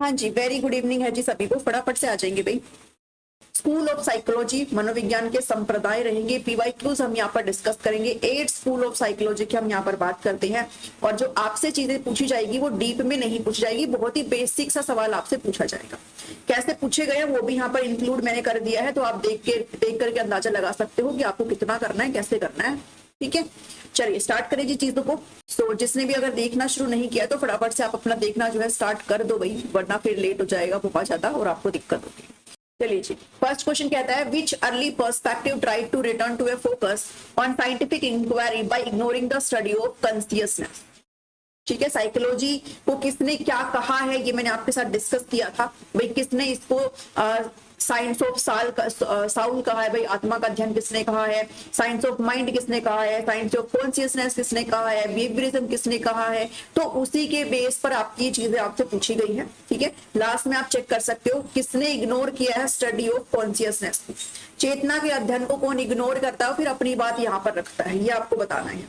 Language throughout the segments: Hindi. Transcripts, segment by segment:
हाँ जी, वेरी गुड इवनिंग है जी सभी को, फटाफट से आ जाएंगे भाई। स्कूल ऑफ साइकोलॉजी, मनोविज्ञान के संप्रदाय रहेंगे, पीवाईक्यूज हम यहाँ पर डिस्कस करेंगे, 8 स्कूल ऑफ साइकोलॉजी की हम यहाँ पर बात करते हैं। और जो आपसे चीजें पूछी जाएगी वो डीप में नहीं पूछी जाएगी, बहुत ही बेसिक सा सवाल आपसे पूछा जाएगा। कैसे पूछे गए वो भी यहाँ पर इंक्लूड मैंने कर दिया है, तो आप देख करके अंदाजा लगा सकते हो कि आपको कितना करना है, कैसे करना है। ठीक है, चलिए स्टार्ट करें जी चीजों को। तो जिसने भी अगर देखना शुरू नहीं किया तो फटाफट से आप अपना देखना जो है स्टार्ट कर दो भाई, वरना फिर लेट हो जाएगा बहुत ज्यादा और आपको दिक्कत होगी। चलिए जी, फर्स्ट क्वेश्चन कहता है which early perspective tried to return to a focus on scientific inquiry by ignoring the study of consciousness. ठीक है, साइकोलॉजी को किसने क्या कहा है ये मैंने आपके साथ डिस्कस किया था भाई। किसने इसको साइंस ऑफ साउल कहा है भाई, आत्मा का अध्ययन किसने कहा है, साइंस ऑफ माइंड किसने कहा है, साइंस ऑफ कॉन्शियसनेस किसने कहा है, बिहेवियरिज्म किसने कहा है। तो उसी के बेस पर आपकी चीजें आपसे पूछी गई है। ठीक है, लास्ट में आप चेक कर सकते हो किसने इग्नोर किया है स्टडी ऑफ कॉन्शियसनेस। चेतना के अध्ययन को कौन इग्नोर करता है फिर अपनी बात यहाँ पर रखता है, ये आपको बताना है।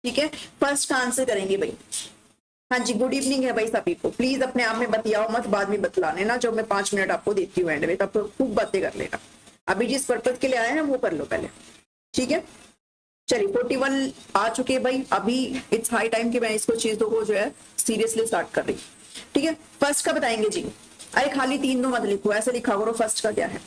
ठीक है, फर्स्ट का आंसर करेंगे भाई। हाँ जी, गुड इवनिंग है भाई सभी को। प्लीज अपने आप में बतियाओ मत, बाद में बतलाने ना, जब मैं 5 मिनट आपको देती हूँ एंड में, तब तो खूब बातें कर लेना। अभी जिस पर्पज के लिए आए हैं वो कर लो पहले। ठीक है, चलिए 41 आ चुके हैं भाई। अभी इट्स हाई टाइम कि मैं इसको चीजों को जो है सीरियसली स्टार्ट कर रही हूँ। ठीक है, फर्स्ट का बताएंगे जी। अरे खाली 3 दो मत लिखो, ऐसे लिखा करो फर्स्ट का क्या है।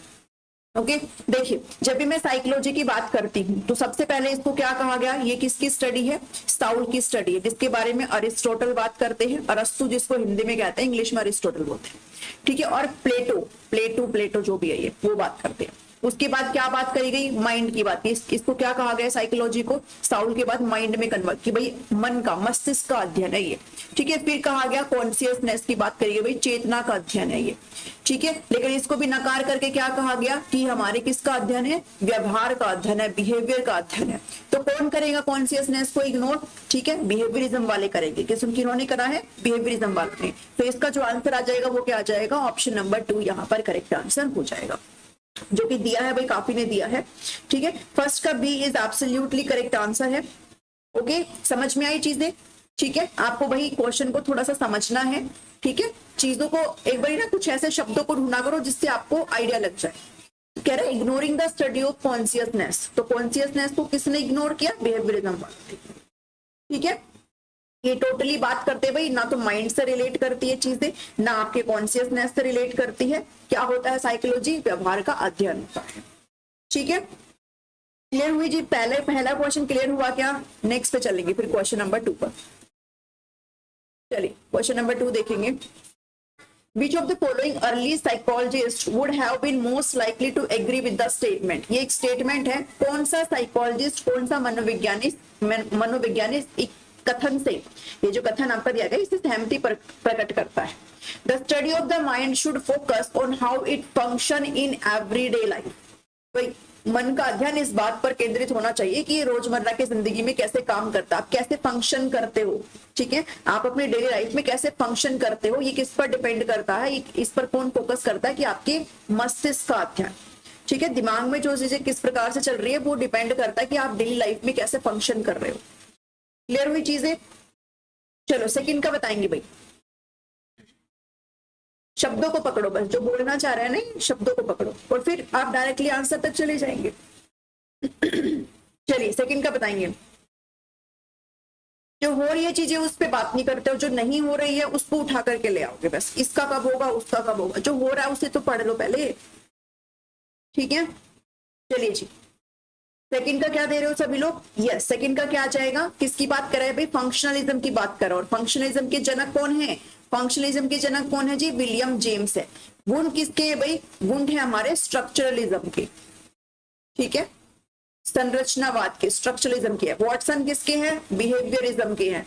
ओके, देखिए जब भी मैं साइकोलॉजी की बात करती हूँ तो सबसे पहले इसको क्या कहा गया, ये किसकी स्टडी है, साउल की स्टडी है, जिसके बारे में अरिस्टोटल बात करते हैं, अरस्तु जिसको हिंदी में कहते हैं, इंग्लिश में अरिस्टोटल बोलते हैं। ठीक है, और प्लेटो जो भी है ये वो बात करते हैं। उसके बाद क्या बात करी गई, माइंड की बात की। इसको क्या कहा गया साइकोलॉजी को, साउल के बाद माइंड में कन्वर्ट की भाई, मन का मस्तिष्क का अध्ययन है ये। ठीक है, फिर कहा गया कॉन्शियसनेस की बात करी गई भाई, चेतना का अध्ययन है ये। ठीक है, लेकिन इसको भी नकार करके क्या कहा गया कि हमारे किसका अध्ययन है, व्यवहार का अध्ययन है, बिहेवियर का अध्ययन है। तो कौन करेगा कॉन्शियसनेस को इग्नोर, ठीक है, बिहेवियरिज्म वाले करेंगे। किन्होंने करा है, बिहेवियरिज्म वाले ने। तो इसका जो आंसर आ जाएगा वो क्या आ जाएगा, ऑप्शन नंबर 2 यहाँ पर करेक्ट आंसर हो जाएगा, जो कि दिया है भाई, काफी ने दिया है। ठीक है, फर्स्ट का B is absolutely correct answer है। ओके, समझ में आई चीजें। ठीक है, आपको भाई क्वेश्चन को थोड़ा सा समझना है। ठीक है, चीजों को एक बार ना कुछ ऐसे शब्दों को ढूंढा करो जिससे आपको आइडिया लग जाए। कह रहे ignoring the study of consciousness, तो कॉन्शियसनेस को किसने इग्नोर किया, बिहेवियरिज्म वाले। ठीक है, ये टोटली बात करते हैं भाई, ना तो माइंड से रिलेट करती है चीजें, ना आपके कॉन्शियसनेस से रिलेट करती है। क्या होता है साइकोलॉजी, व्यवहार का अध्ययन होता है। ठीक है, क्लियर हुई जी। पहला क्वेश्चन क्लियर हुआ क्या, नेक्स्ट पे चलेंगे फिर क्वेश्चन नंबर 2 पर। चलिए क्वेश्चन नंबर 2 देखेंगे। Which of the following early psychologists would have been most likely to agree with the statement? ये एक स्टेटमेंट है, कौन सा साइकोलॉजिस्ट, कौन सा मनोवैज्ञानिक कथन से, ये जो कथन आपका दिया गया इससे सहमति प्रकट करता है। The study of the mind should focus on how it function in everyday life. भाई मन का अध्ययन इस बात पर केंद्रित होना चाहिए कि रोजमर्रा की जिंदगी में कैसे काम करता है, आप कैसे फंक्शन करते हो। ठीक है, आप अपनी डेली लाइफ में कैसे फंक्शन करते हो, ये किस पर डिपेंड करता है, इस पर कौन फोकस करता है कि आपके मस्तिष्क का अध्ययन। ठीक है, दिमाग में जो चीजें किस प्रकार से चल रही है वो डिपेंड करता है कि आप डेली लाइफ में कैसे फंक्शन कर रहे हो। क्लियर हुई चीजें। चलो सेकंड का बताएंगे भाई। शब्दों को पकड़ो, बस जो बोलना चाह रहे हैं ना शब्दों को पकड़ो और फिर आप डायरेक्टली आंसर तक चले जाएंगे। चलिए सेकंड का बताएंगे। जो हो रही है चीजें उस पर बात नहीं करते हो, जो नहीं हो रही है उसको उठा करके ले आओगे, बस इसका कब होगा उसका कब होगा, जो हो रहा है उसे तो पढ़ लो पहले। ठीक है, चलिए जी सेकंड का क्या दे रहे हो सभी लोग, यस सेकंड का क्या आ जाएगा, किसकी बात कर रहे हैं भाई, फंक्शनलिज्म की बात कर रहा है। और फंक्शनलिज्म के जनक कौन है, फंक्शनलिज्म के जनक कौन है जी, विलियम जेम्स है। गुण किसके है भाई, गुण है हमारे स्ट्रक्चरलिज्म के। ठीक है, संरचनावाद के, स्ट्रक्चरलिज्म के है। वॉटसन किसके हैं, बिहेवियरिज्म के हैं।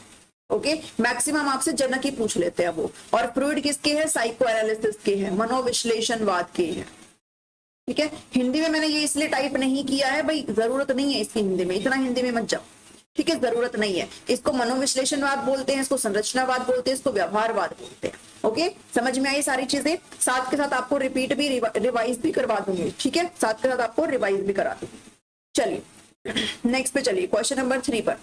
ओके, मैक्सिमम आपसे जनक ही पूछ लेते हैं वो। और फ्रूइड किसके हैं, साइको एनालिसिस के हैं, मनोविश्लेषणवाद के हैं। ठीक है, हिंदी में मैंने ये इसलिए टाइप नहीं किया है भाई, जरूरत नहीं है इसकी हिंदी में, इतना हिंदी में मत जाओ। ठीक है, जरूरत नहीं है। इसको मनोविश्लेषणवाद बोलते हैं, इसको संरचनावाद बोलते हैं, इसको व्यवहारवाद बोलते हैं। ओके, समझ में आई सारी चीजें। साथ के साथ आपको रिपीट भी रिवाइज भी करवा दूंगी। ठीक है, साथ के साथ आपको रिवाइज भी करा दूंगी। चलिए नेक्स्ट पे चलिए, क्वेश्चन नंबर 3 पर।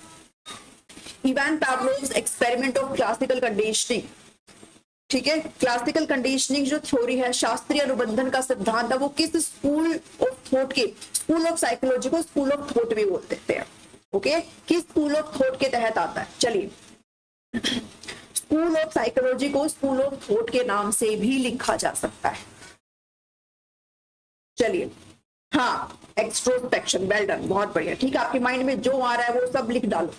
Ivan Pavlov's experiment of classical conditioning ठीक है। क्लासिकल कंडीशनिंग जो थ्योरी है, शास्त्रीय अनुबंधन का सिद्धांत है, वो किस स्कूल ऑफ थॉट के, स्कूल ऑफ साइकोलॉजी को स्कूल ऑफ थॉट भी बोल देते हैं। ओके, किस स्कूल ऑफ थॉट के तहत आता है? चलिए, स्कूल ऑफ साइकोलॉजी को स्कूल ऑफ थॉट के नाम से भी लिखा जा सकता है। चलिए, हाँ, एक्सट्रोस्पेक्शन, वेल डन, बहुत बढ़िया। ठीक है, आपके माइंड में जो आ रहा है वो सब लिख डालो।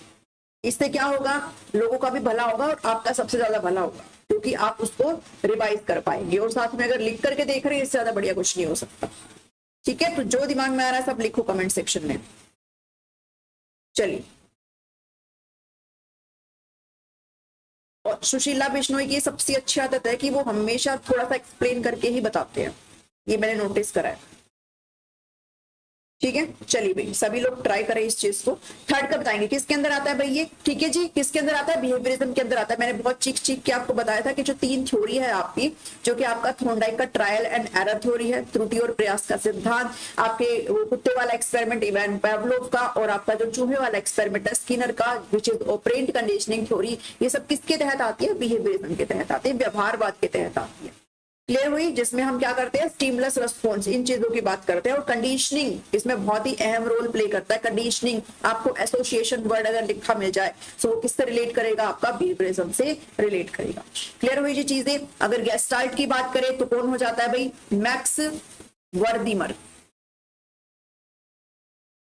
इससे क्या होगा, लोगों का भी भला होगा और आपका सबसे ज्यादा भला होगा, क्योंकि आप उसको रिवाइज कर पाएंगे। और साथ में अगर लिख करके देख रहे हैं, इससे ज्यादा बढ़िया कुछ नहीं हो सकता। ठीक है, तो जो दिमाग में आ रहा है सब लिखो कमेंट सेक्शन में। चलिए, और सुशीला बिश्नोई की सबसे अच्छी आदत है कि वो हमेशा थोड़ा सा एक्सप्लेन करके ही बताते हैं, ये मैंने नोटिस करा है। ठीक है, चलिए भाई, सभी लोग ट्राई करें इस चीज को। थर्ड का बताएंगे किसके अंदर आता है भाई ये? ठीक है जी, किसके अंदर आता है? बिहेवियरिज्म के अंदर आता है। मैंने बहुत चीख चीख के आपको बताया था कि जो 3 थ्योरी है आपकी, जो कि आपका थॉर्नडाइक का ट्रायल एंड एरर थ्योरी है, त्रुटि और प्रयास का सिद्धांत, आपके कुत्ते वाला एक्सपेरिमेंट इवान पावलोव का, और आपका जो चूहे वाला एक्सपेरिमेंट है स्किनर का, which is operant conditioning theory, ये सब किसके तहत आती है? बिहेवियरिज्म के तहत आती है, व्यवहारवाद के तहत आती है। क्लियर हुई? जिसमें हम क्या करते हैं, स्टिमुलस रिस्पॉन्स, इन चीजों की बात करते हैं। और कंडीशनिंग इसमें बहुत ही अहम रोल प्ले करता है। कंडीशनिंग, आपको एसोसिएशन वर्ड अगर लिखा मिल जाए तो वो किससे रिलेट करेगा? आपका बिहेवियरिज्म से रिलेट करेगा। क्लियर हुई जी चीजें? अगर गेस्टाल्ट की बात करें तो कौन हो जाता है भाई? मैक्स वर्दीमर।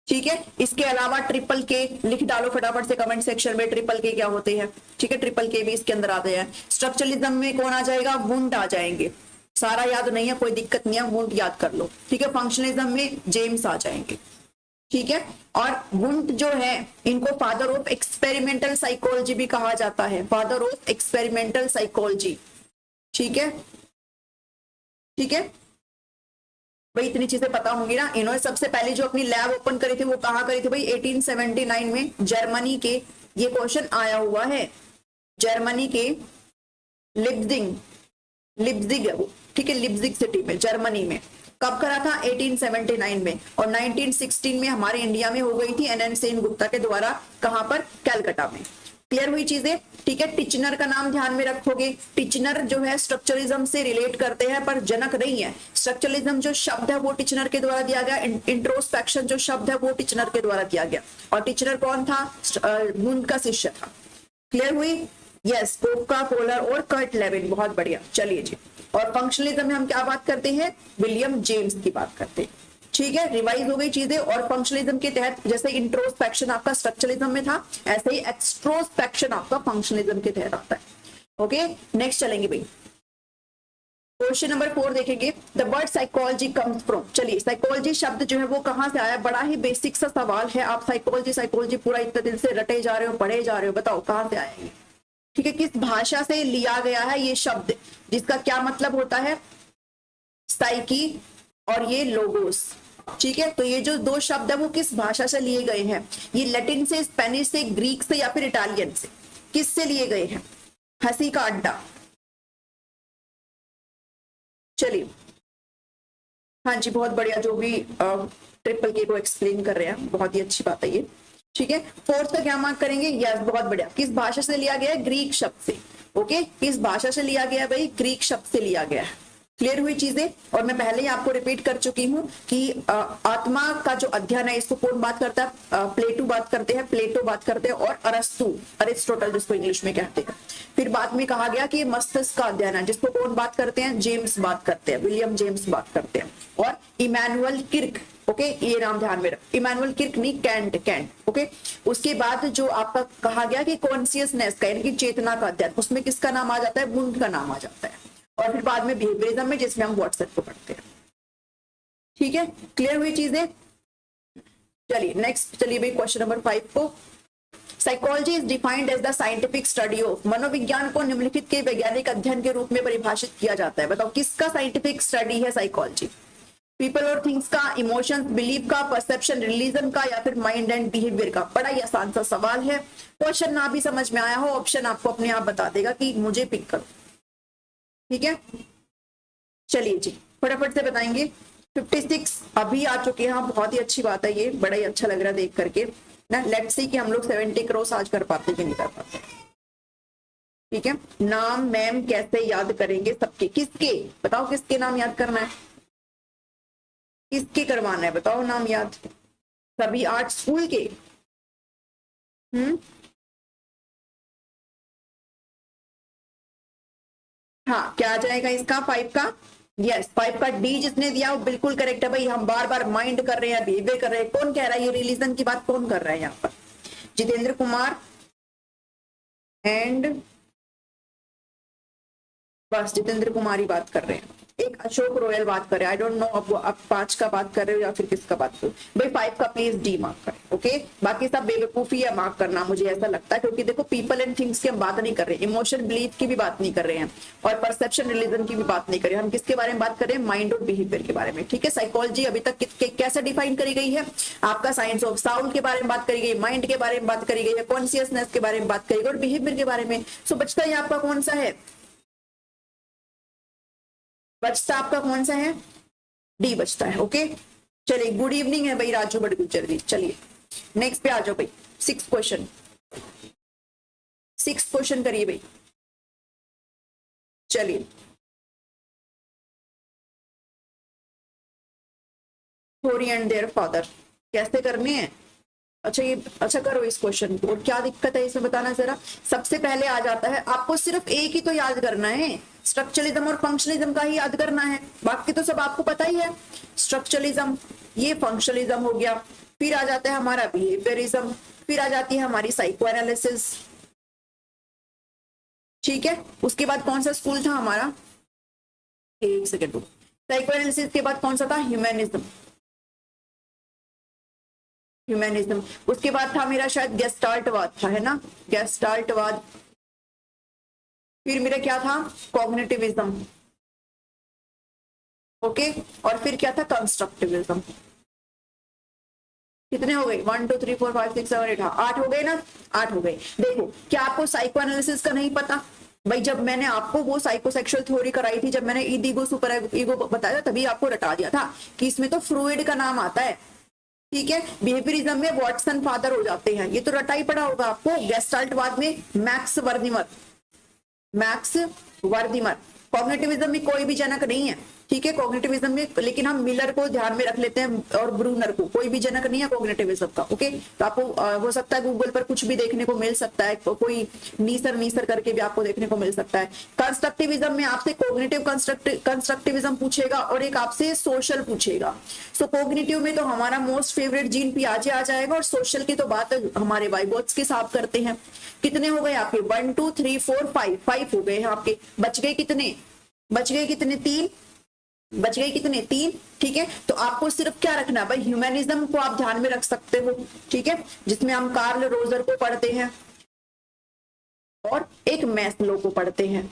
ठीक है, इसके अलावा ट्रिपल के लिख डालो फटाफट से कमेंट सेक्शन में, ट्रिपल के क्या होते हैं। ठीक है, ट्रिपल के भी इसके अंदर आते हैं। स्ट्रक्चरलिज्म में कौन आ जाएगा? वुंड आ जाएंगे। सारा याद नहीं है, कोई दिक्कत नहीं है, वुंड याद कर लो। ठीक है, फंक्शनलिज्म में जेम्स आ जाएंगे। ठीक है, और वुंड जो है, इनको फादर ऑफ एक्सपेरिमेंटल साइकोलॉजी भी कहा जाता है, फादर ऑफ एक्सपेरिमेंटल साइकोलॉजी। ठीक है, ठीक है भाई, इतनी चीजें पता होंगी ना। इन्होंने सबसे पहले जो अपनी लैब ओपन करी थी वो कहाँ करी थी भाई? 1879 में, जर्मनी के। ये क्वेश्चन आया हुआ है, जर्मनी के लिप्जिग, लिप्जिग है वो। ठीक है, लिप्जिग सिटी में, जर्मनी में। कब करा था? 1879 में। और 1916 में हमारे इंडिया में हो गई थी एन सेन गुप्ता के द्वारा। कहां पर? कैलकाटा में। क्लियर हुई चीजें? ठीक है, टिचनर का नाम ध्यान में रखोगे। टिचनर जो है स्ट्रक्चरलिज्म से रिलेट करते हैं, पर जनक नहीं है। स्ट्रक्चरलिज्म जो शब्द है वो टिचनर के द्वारा दिया गया, इंट्रोस्पेक्शन जो शब्द है वो टिचनर के द्वारा दिया गया। और टिचनर कौन था? वुंड का शिष्य था। क्लियर हुई? यस, कोका कोलर और कर्ट लेविन, बहुत बढ़िया। चलिए जी, और फंक्शनलिज्म में हम क्या बात करते हैं? विलियम जेम्स की बात करते हैं। ठीक है, रिवाइज हो गई चीजें। और फंक्शनलिज्म के तहत जैसे इंट्रोस्पेक्शन आपका स्ट्रक्चरलिज्म में था, ऐसे ही एक्सट्रोस्पेक्शन आपका फंक्शनलिज्म के तहत आता है। ओके, नेक्स्ट चलेंगे भाई, क्वेश्चन नंबर 4 देखेंगे। The word psychology comes from. चलिए, साइकोलॉजी शब्द जो है वो कहां से आया? बड़ा ही बेसिक सा सवाल है। आप साइकोलॉजी साइकोलॉजी पूरा इतने दिन से रटे जा रहे हो, पढ़े जा रहे हो, बताओ कहां से आया ये? ठीक है, किस भाषा से लिया गया है ये शब्द, जिसका क्या मतलब होता है? साइकी और ये लोगोस। ठीक है, तो ये जो 2 शब्द है वो किस भाषा से लिए गए हैं? ये लैटिन से, स्पेनिश से, ग्रीक से या फिर इटालियन से? किससे लिए गए हैं? हंसी का अड्डा। चलिए, हाँ जी, बहुत बढ़िया, जो भी ट्रिपल के को एक्सप्लेन कर रहे हैं, बहुत ही अच्छी बात है ये। ठीक है, 4th का क्या मार्क करेंगे? यस, बहुत बढ़िया। किस भाषा से लिया गया है? ग्रीक शब्द से। ओके, किस भाषा से लिया गया भाई? ग्रीक शब्द से लिया गया है। क्लियर हुई चीजें? और मैं पहले ही आपको रिपीट कर चुकी हूं कि आत्मा का जो अध्ययन है, इसको कौन बात करता है? प्लेटो बात करते हैं, प्लेटो बात करते हैं, और अरस्तु, अरिस्टोटल जिसको इंग्लिश में कहते हैं। फिर बाद में कहा गया कि मस्तिष्क का अध्ययन है, जिसको कौन बात करते हैं? जेम्स बात करते हैं, विलियम जेम्स बात करते हैं। और इमैनुअल किर्क, ओके, ये नाम ध्यान में रख, इमैनुअल किर्क नहीं, कैंट, कैंट। ओके, उसके बाद जो आपका कहा गया कि कॉन्शियसनेस का, यानी कि चेतना का अध्ययन, उसमें किसका नाम आ जाता है? वुंड का नाम आ जाता है। और फिर बाद में बिहेवियरिज्म में, जिसमें हम व्हाट्सएप को पढ़ते हैं। ठीक है, क्लियर हुई चीजें? चलिए नेक्स्ट, चलिए भाई क्वेश्चन नंबर 5 को। Psychology is defined as the scientific study of. मनोविज्ञान को निम्नलिखित के वैज्ञानिक अध्ययन के रूप में परिभाषित किया जाता है। बताओ किसका साइंटिफिक स्टडी है साइकोलॉजी? पीपल और थिंग्स का, इमोशंस, बिलीफ का, परसेप्शन, रिलीजन का, या फिर माइंड एंड बिहेवियर का? बड़ा ही आसान सा सवाल है। क्वेश्चन ना भी समझ में आया हो, ऑप्शन आपको अपने आप बता देगा कि मुझे पिक करो। ठीक है, चलिए जी फटाफट से बताएंगे। 56 अभी आ चुके हैं। हाँ, बहुत ही अच्छी बात है, ये बड़ा ही अच्छा लग रहा है देख करके ना। लेट्स सी कि हम लोग 70 क्रॉस आज कर पाते कि नहीं कर पाते। ठीक है, नाम मैम कैसे याद करेंगे सबके, किसके बताओ, किसके नाम याद करना है, किसके करवाना है बताओ नाम याद, सभी 8 स्कूल के। हाँ, क्या आ जाएगा इसका 5 का, यस 5 का डी जिसने दिया वो बिल्कुल करेक्ट है भाई। हम बार बार माइंड कर रहे हैं, बिहेवियर कर रहे हैं, कौन कह रहा है ये रिलीजन की बात, कौन कर रहा है यहाँ पर, जितेंद्र कुमार एंड बस जितेंद्र कुमार ही बात कर रहे हैं, एक अशोक रोयल बात कर रहे हैं, आई डोंट नो अब 5 का बात कर रहे हो या फिर किसका बात कर भाई, 5 का प्लीज डी मार्क करें, ओके। बाकी सब बेवकूफी है मार्क करना, मुझे ऐसा लगता है, क्योंकि देखो पीपल एंड थिंग्स की हम बात नहीं कर रहे, इमोशन बिलीफ की भी बात नहीं कर रहे हैं, और परसेप्शन रिलीजन की भी बात नहीं कर रहे हैं, हम किसके बारे में बात कर रहे हैं, माइंड और बिहेवियर के बारे में, ठीक है। साइकोलॉजी अभी तक कैसे डिफाइन करी गई है, आपका साइंस ऑफ साउंड के बारे में बात करी गई, माइंड के बारे में बात करी गई है, कॉन्शियसनेस के बारे में बात करी गई और बिहेवियर के बारे में। सो बचता है आपका कौन सा है, बचता आपका कौन सा है, डी बचता है, ओके। चलिए गुड इवनिंग है भाई राजू बड़गुजर जी। चलिए नेक्स्ट पे आ जाओ भाई, 6 क्वेश्चन, 6 क्वेश्चन करिए भाई। चलिए थोरी एंड देयर फादर कैसे करने हैं, अच्छा ये अच्छा करो इस क्वेश्चन को, और क्या दिक्कत है इसमें बताना जरा। सबसे पहले आ जाता है, आपको सिर्फ एक ही तो याद करना है, स्ट्रक्चरलिज्म और फंक्शनलिज्म का ही याद करना है, बाकी तो सब आपको पता ही है। स्ट्रक्चरलिज्म, ये फंक्शनलिज्म हो गया, फिर आ जाता है हमारा बिहेवियरिज्म, फिर आ जाती है हमारी साइको एनालिसिस, ठीक है। उसके बाद कौन सा स्कूल था हमारा, एक सेकेंड, साइको एनालिसिस के बाद कौन सा था, ह्यूमैनिज्म, ह्यूमैनिज्म। उसके बाद था मेरा शायद गेस्टाल्टवाद था, है ना, गेस्टाल्टवाद। फिर मेरा क्या था, कॉग्निटिविज्म, ओके। और फिर क्या था, कंस्ट्रक्टिविज्म। कितने हो गए, 1 2 3 4 5 6 7 8, 8 हो गए ना, 8 हो गए। देखो क्या आपको साइको एनालिसिस का नहीं पता भाई, जब मैंने आपको वो साइकोसेक्सुअल थ्योरी कराई थी, जब मैंने ईगो सुपर ईगो बताया तभी आपको रटा दिया था कि इसमें तो फ्रूइड का नाम आता है, ठीक है। बिहेवियरिज्म में वॉटसन फादर हो जाते हैं, ये तो रटा ही पड़ा होगा आपको। गेस्टाल्टवाद में मैक्स वर्दिमर, मैक्स वर्दिमर। कॉग्निटिविज्म में कोई भी जनक नहीं है, ठीक है, कॉग्निटिविज्म में, लेकिन हम मिलर को ध्यान में रख लेते हैं और ब्रूनर को, कोई भी जनक नहीं है कॉग्निटिविज्म का, ओके। तो आपको हो सकता है गूगल पर कुछ भी देखने को मिल सकता है, कोई नीसर करके भी आपको देखने को मिल सकता है। कंस्ट्रक्टिविज्म में आपसे कॉग्निटिव कंस्ट्रक्टिविज्म पूछेगा और एक आपसे सोशल पूछेगा। सो कॉग्निटिव में तो हमारा मोस्ट फेवरेट जीन पियाजे आ जाएगा, और सोशल की तो बात हमारे वाइबोट्स के साथ करते हैं। कितने हो गए आपके, 1 2 3 4 5, 5 हो गए हैं आपके। बच गए कितने, बच गए कितने, 3 बच गए कितने, 3, ठीक है। तो आपको सिर्फ क्या रखना है भाई, ह्यूमैनिज्म को आप ध्यान में रख सकते हो, ठीक है, जिसमें हम कार्ल रोजर को पढ़ते हैं और एक मैस्लो को पढ़ते हैं।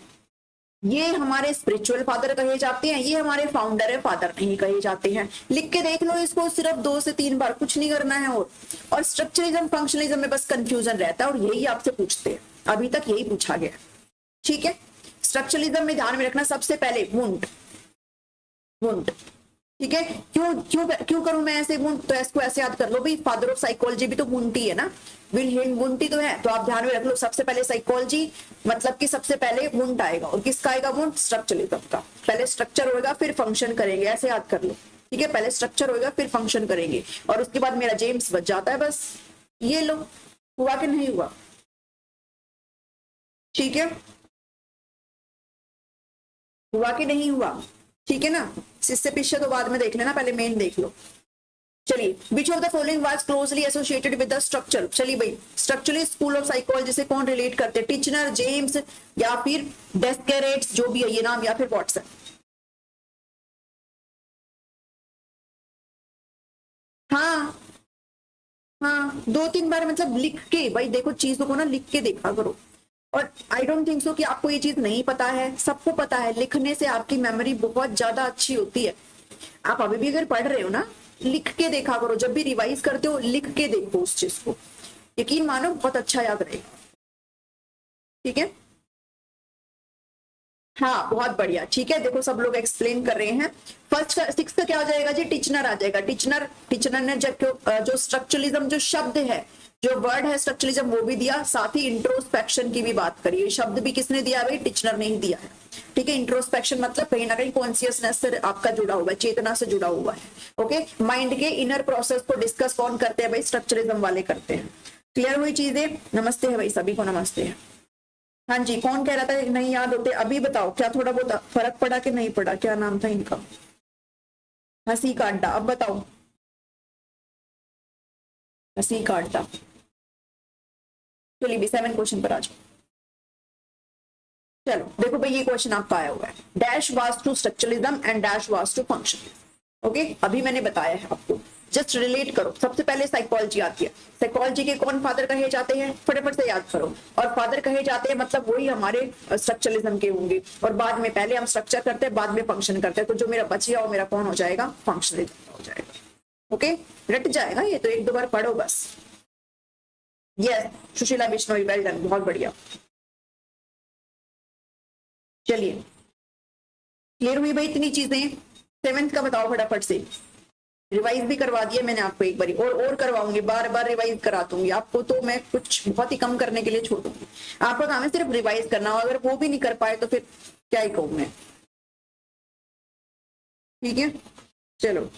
ये हमारे स्पिरिचुअल फादर कहे जाते हैं, ये हमारे फाउंडर है, फादर नहीं कहे जाते हैं। लिख के देख लो इसको, सिर्फ 2 से 3 बार, कुछ नहीं करना है। और स्ट्रक्चरलिज्म फंक्शनलिज्म में बस कंफ्यूजन रहता है, और यही आपसे पूछते हैं, अभी तक यही पूछा गया, ठीक है। स्ट्रक्चरलिज्म में ध्यान में रखना सबसे पहले वुंड, वुंड, ठीक है। क्यों क्यों क्यों करूं मैं ऐसे वुंड, तो इसको ऐसे याद कर लो भाई, फादर ऑफ साइकोलॉजी भी तो वुंटी है ना, विलहेल्म वुंटी तो है, तो आप ध्यान में रख लो सबसे पहले साइकोलॉजी, मतलब कि सबसे पहले वुंट आएगा, और किसका आएगा वुंट, स्ट्रक्चरलिज्म का। पहले स्ट्रक्चर होगा फिर फंक्शन करेंगे, ऐसे याद कर लो, ठीक है। पहले स्ट्रक्चर होगा फिर फंक्शन करेंगे, और उसके बाद मेरा जेम्स बच जाता है, बस ये लो। हुआ कि नहीं हुआ, ठीक है, हुआ कि नहीं हुआ, ठीक है ना। इससे पीछे तो बाद में देख लेना, पहले मेन देख लो। चलिए, विच of the following was closely associated with the structure. चलिए भाई, स्ट्रक्चरलिस्ट स्कूल ऑफ साइकोलॉजी से कौन रिलेट करते हैं, टिचनर, जेम्स, या फिर डेस्केरेट्स, जो भी है ये नाम, या फिर वॉटसन। हाँ हाँ, 2 3 बार मतलब लिख के, भाई देखो चीजों को ना लिख के देखा करो। और आई डोंट थिंक सो कि आपको ये चीज नहीं पता है, सबको पता है, लिखने से आपकी मेमोरी बहुत ज्यादा अच्छी होती है। आप अभी भी अगर पढ़ रहे हो ना, लिख के देखा करो, जब भी रिवाइज करते हो लिख के देखो उस चीज को, यकीन मानो बहुत अच्छा याद रहेगा, ठीक है। हाँ बहुत बढ़िया, ठीक है। देखो सब लोग एक्सप्लेन कर रहे हैं। फर्स्ट का 6 का क्या हो जाएगा जी, टिचनर आ जाएगा। टिचनर, टिचनर ने जो स्ट्रक्चरलिज्म जो शब्द है जो वर्ड है स्ट्रक्चरलिज्म वो भी दिया, साथ ही इंट्रोस्पेक्शन की भी बात करिए। शब्द भी किसने दिया भाई? टिचनर ने ही दिया है। ठीक है, इंट्रोस्पेक्शन मतलब कहीं ना कहीं कॉन्शियसनेस से आपका जुड़ा हुआ है, चेतना से जुड़ा हुआ है। ओके, माइंड के इनर प्रोसेस को डिस्कस कौन करते हैं भाई? स्ट्रक्चरलिज्म वाले करते हैं। क्लियर हुई चीजें? नमस्ते है भाई सभी को, नमस्ते है। हाँ जी, कौन कह रहा था नहीं याद होते? अभी बताओ, क्या थोड़ा बहुत फर्क पड़ा कि नहीं पड़ा? क्या नाम था इनका? हंसी का अड्डा। अब बताओ, हंसी का अड्डा। चलिए भी 7 क्वेश्चन पर आ जाओ। चलो देखो भाई, ये क्वेश्चन आपका आया हुआ है, dash was to structuralism and dash was to functionalism. Okay, अभी मैंने बताया है आपको, जस्ट रिलेट करो। सबसे पहले साइकोलॉजी आती है। साइकोलॉजी के कौन फादर कहे जाते हैं? फटाफट से याद करो। और फादर कहे जाते हैं मतलब वही हमारे स्ट्रक्चरलिज्म के होंगे। और बाद में, पहले हम स्ट्रक्चर करते हैं, बाद में फंक्शन करते हैं। तो जो मेरा बच गया वो मेरा कौन हो जाएगा? फंक्शनलिज्म हो जाएगा। ओके, रट जाएगा ये तो, 1-2 बार पढ़ो बस। Yes, Sushila Bishnoi, well done, बहुत बढ़िया। चलिए, क्लियर हुई भाई इतनी चीजें? 7th का बताओ फटाफट से। रिवाइज भी करवा दिया मैंने आपको एक बारी, और करवाऊंगी, बार बार रिवाइज करा दूंगी आपको। तो मैं कुछ बहुत ही कम करने के लिए छोड़ दूंगी। आपका काम है सिर्फ रिवाइज करना, अगर वो भी नहीं कर पाए तो फिर क्या ही कहूँ मैं। ठीक है, चलो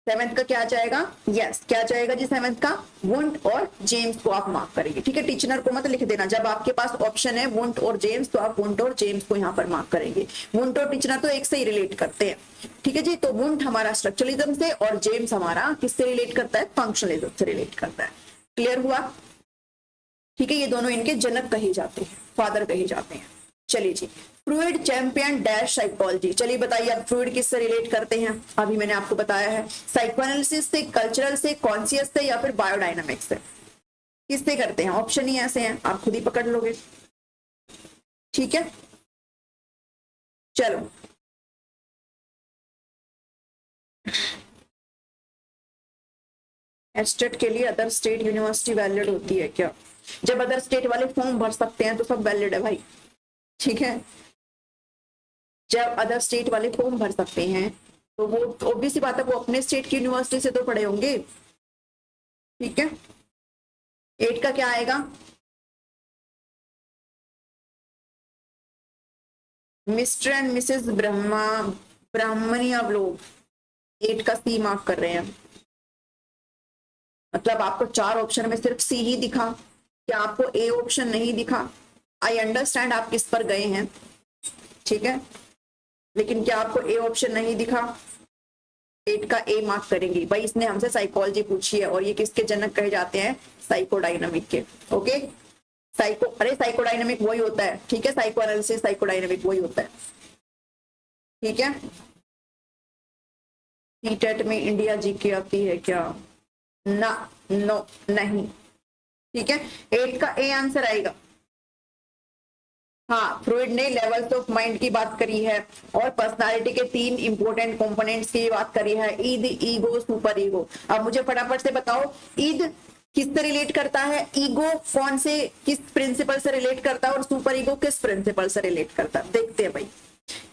7th का क्या जाएगा? यस, क्या जाएगा जी 7th का? वुंट और जेम्स को आप मार्क करेंगे। ठीक है, टीचनर को मत लिख देना। जब आपके पास ऑप्शन है वुंट और जेम्स, तो आप वुंट और जेम्स को यहाँ पर मार्क करेंगे। वुंट और टीचनर तो एक से ही रिलेट करते हैं। ठीक है जी, तो वुंट हमारा स्ट्रक्चरलिज्म से और जेम्स हमारा किससे रिलेट करता है? फंक्शनलिज्म से रिलेट करता है। क्लियर हुआ? ठीक है, ये दोनों इनके जनक कहे जाते हैं, फादर कहे जाते हैं। चलिए जी, फ्रूइड चैंपियन डैश साइकोलॉजी। चलिए बताइए अब फ्रूइड किससे रिलेट करते हैं? अभी मैंने आपको बताया है, साइकोएनालिसिस से, कल्चरल से, कॉन्शियस से, या फिर बायोडायनामिक्स से। किससे करते हैं? ऑप्शन ही ऐसे हैं, आप खुद ही पकड़ लोगे। ठीक है, चलो एस्टेट के लिए अदर स्टेट यूनिवर्सिटी वैलिड होती है क्या? जब अदर स्टेट वाले फॉर्म भर सकते हैं तो सब वैलिड है भाई। ठीक है, जब अदर स्टेट वाले फॉर्म भर सकते हैं तो वो ऑब्वियस सी बात है, वो अपने स्टेट की यूनिवर्सिटी से तो पढ़े होंगे। ठीक है, 8 का क्या आएगा? मिस्टर एंड मिसेस ब्रह्मा, ब्राह्मणी आप लोग 8 का सी मार्क कर रहे हैं। मतलब आपको 4 ऑप्शन में सिर्फ सी ही दिखा, क्या आपको ए ऑप्शन नहीं दिखा? आई अंडरस्टैंड आप किस पर गए हैं, ठीक है, लेकिन क्या आपको ए ऑप्शन नहीं दिखा? 8 का ए मार्क करेंगे भाई। इसने हमसे साइकोलॉजी पूछी है और ये किसके जनक कहे जाते हैं? साइकोडायनामिक के। ओके, अरे साइकोडायनामिक वही होता है, ठीक है, साइको एनालिसिस साइकोडायनामिक वही होता है। ठीक है, टेट में इंडिया जीके आती है क्या? ना, नो, नहीं। ठीक है, 8 का ए आंसर आएगा। हाँ, फ्रूइड ने लेवल्स ऑफ माइंड की बात करी है और पर्सनालिटी के 3 इंपॉर्टेंट कंपोनेंट्स की बात करी है, ईद, ईगो, सुपर ईगो। अब मुझे फटाफट से बताओ, ईद किससे रिलेट करता है? ईगो कौन से, किस प्रिंसिपल से रिलेट करता है? और सुपर ईगो किस प्रिंसिपल से रिलेट करता है? देखते हैं भाई।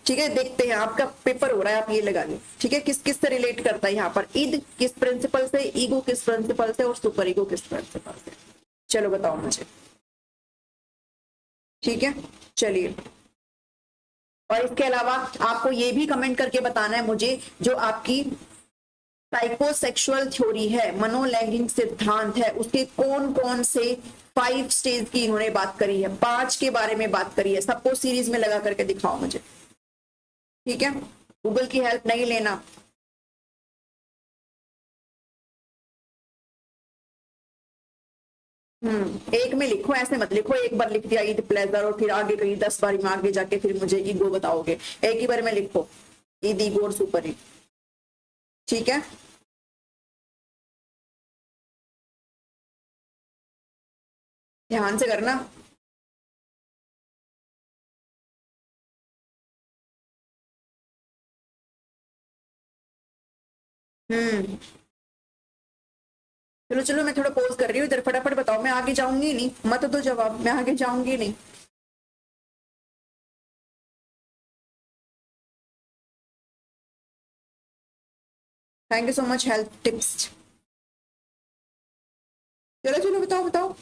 ठीक है, देखते हैं, आपका पेपर हो रहा है, आप ये लगा लो। ठीक है, किस किस से रिलेट करता है यहाँ पर? ईद किस प्रिंसिपल से, ईगो किस प्रिंसिपल से, और सुपर ईगो किस प्रिंसिपल से? चलो बताओ मुझे। ठीक है, चलिए, और इसके अलावा आपको ये भी कमेंट करके बताना है मुझे, जो आपकी साइकोसेक्सुअल थ्योरी है, मनोलैंगिक सिद्धांत है, उसके कौन कौन से 5 स्टेज की इन्होंने बात करी है, 5 के बारे में बात करी है, सबको सीरीज में लगा करके दिखाओ मुझे। ठीक है, गूगल की हेल्प नहीं लेना। एक में लिखो, ऐसे मत लिखो एक बार लिख दिया ईद प्लेजर और फिर आगे कहीं 10 बार में आगे जाके फिर मुझे ईगो बताओगे। एक ही बार में लिखो, ईद, ईगो और सुपर ईगो। ठीक है, ध्यान से करना। हम्म, चलो चलो, मैं थोड़ा पॉज कर रही हूँ इधर, फटाफट बताओ, मैं आगे जाऊंगी नहीं, मत दो जवाब, मैं आगे जाऊंगी नहीं। Thank you so much help tips. चलो चलो बताओ बताओ।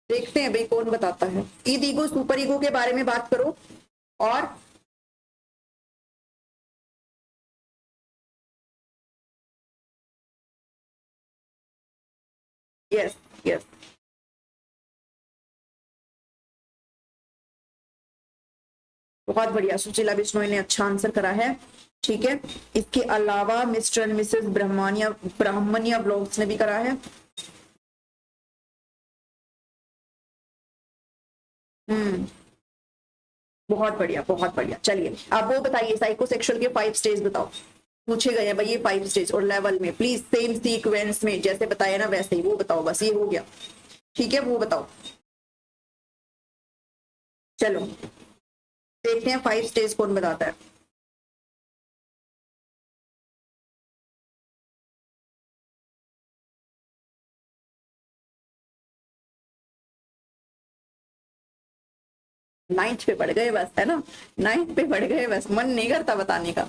देखते हैं भाई कौन बताता है। ईद ईगो सुपर ईगो के बारे में बात करो। और यस यस, बहुत बढ़िया, सुशीला बिश्नोई ने अच्छा आंसर करा है। ठीक है, इसके अलावा mister and Mrs Brahmania blogs ने भी करा है। हम्म, बहुत बढ़िया बहुत बढ़िया। चलिए अब वो बताइए, साइकोसेक्सुअल के 5 स्टेज बताओ। पूछे गए हैं भाई ये 5 स्टेज, और लेवल में प्लीज सेम सीक्वेंस में जैसे बताया ना वैसे ही वो बताओ, बस ये हो गया। ठीक है, वो बताओ। चलो देखते हैं 5 स्टेज कौन बताता है। नाइन्थ पे पड़ गए बस, है ना, नाइन्थ पे पड़ गए बस, मन नहीं करता बताने का।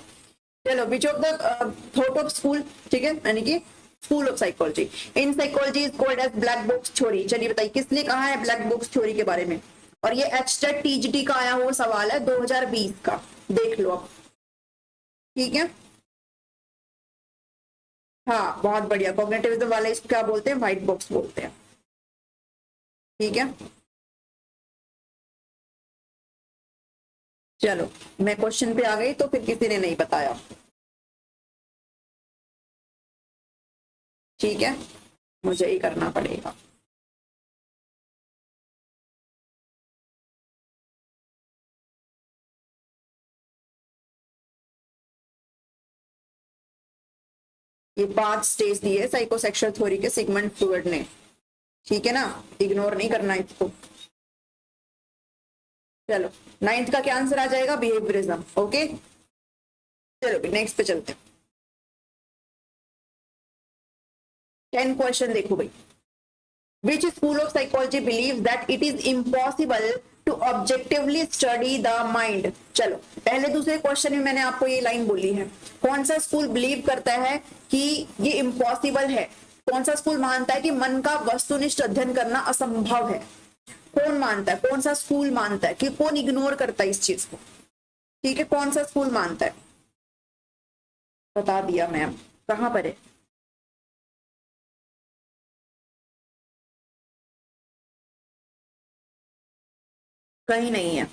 चलो, which of the thought of school, ठीक है, यानी कि school of psychology in psychology is called as black box theory. चलिए बताइए किसने कहा है ब्लैक बॉक्स थ्योरी के बारे में। और ये एचटेट टीजीटी का आया हुआ सवाल है 2020 का, देख लो अब। ठीक है, हाँ बहुत बढ़िया, कॉग्निटिविज्म वाले इसको क्या बोलते हैं, व्हाइट बॉक्स बोलते हैं। ठीक है, चलो मैं क्वेश्चन पे आ गई तो फिर किसी ने नहीं बताया। ठीक है, मुझे ही करना पड़ेगा। ये 5 स्टेज दिए साइकोसेक्सुअल थ्योरी के सिगमंड फ्रॉइड ने। ठीक है ना, इग्नोर नहीं करना इसको। चलो, नाइन्थ का क्या आंसर आ जाएगा, बिहेवियरिज्म। ओके, चलो नेक्स्ट पे चलते हैं। 10 क्वेश्चन देखो भाई। Which school of psychology believes that it is impossible to objectively study the mind? चलो, पहले दूसरे क्वेश्चन में मैंने आपको ये लाइन बोली है। कौन सा स्कूल बिलीव करता है कि ये इम्पॉसिबल है? कौन सा स्कूल मानता है कि मन का वस्तुनिष्ठ अध्ययन करना असंभव है? कौन मानता है, कौन सा स्कूल मानता है, कि कौन इग्नोर करता है इस चीज को? ठीक है, कौन सा स्कूल मानता है? बता दिया मैम, कहां पर है? कहीं नहीं है,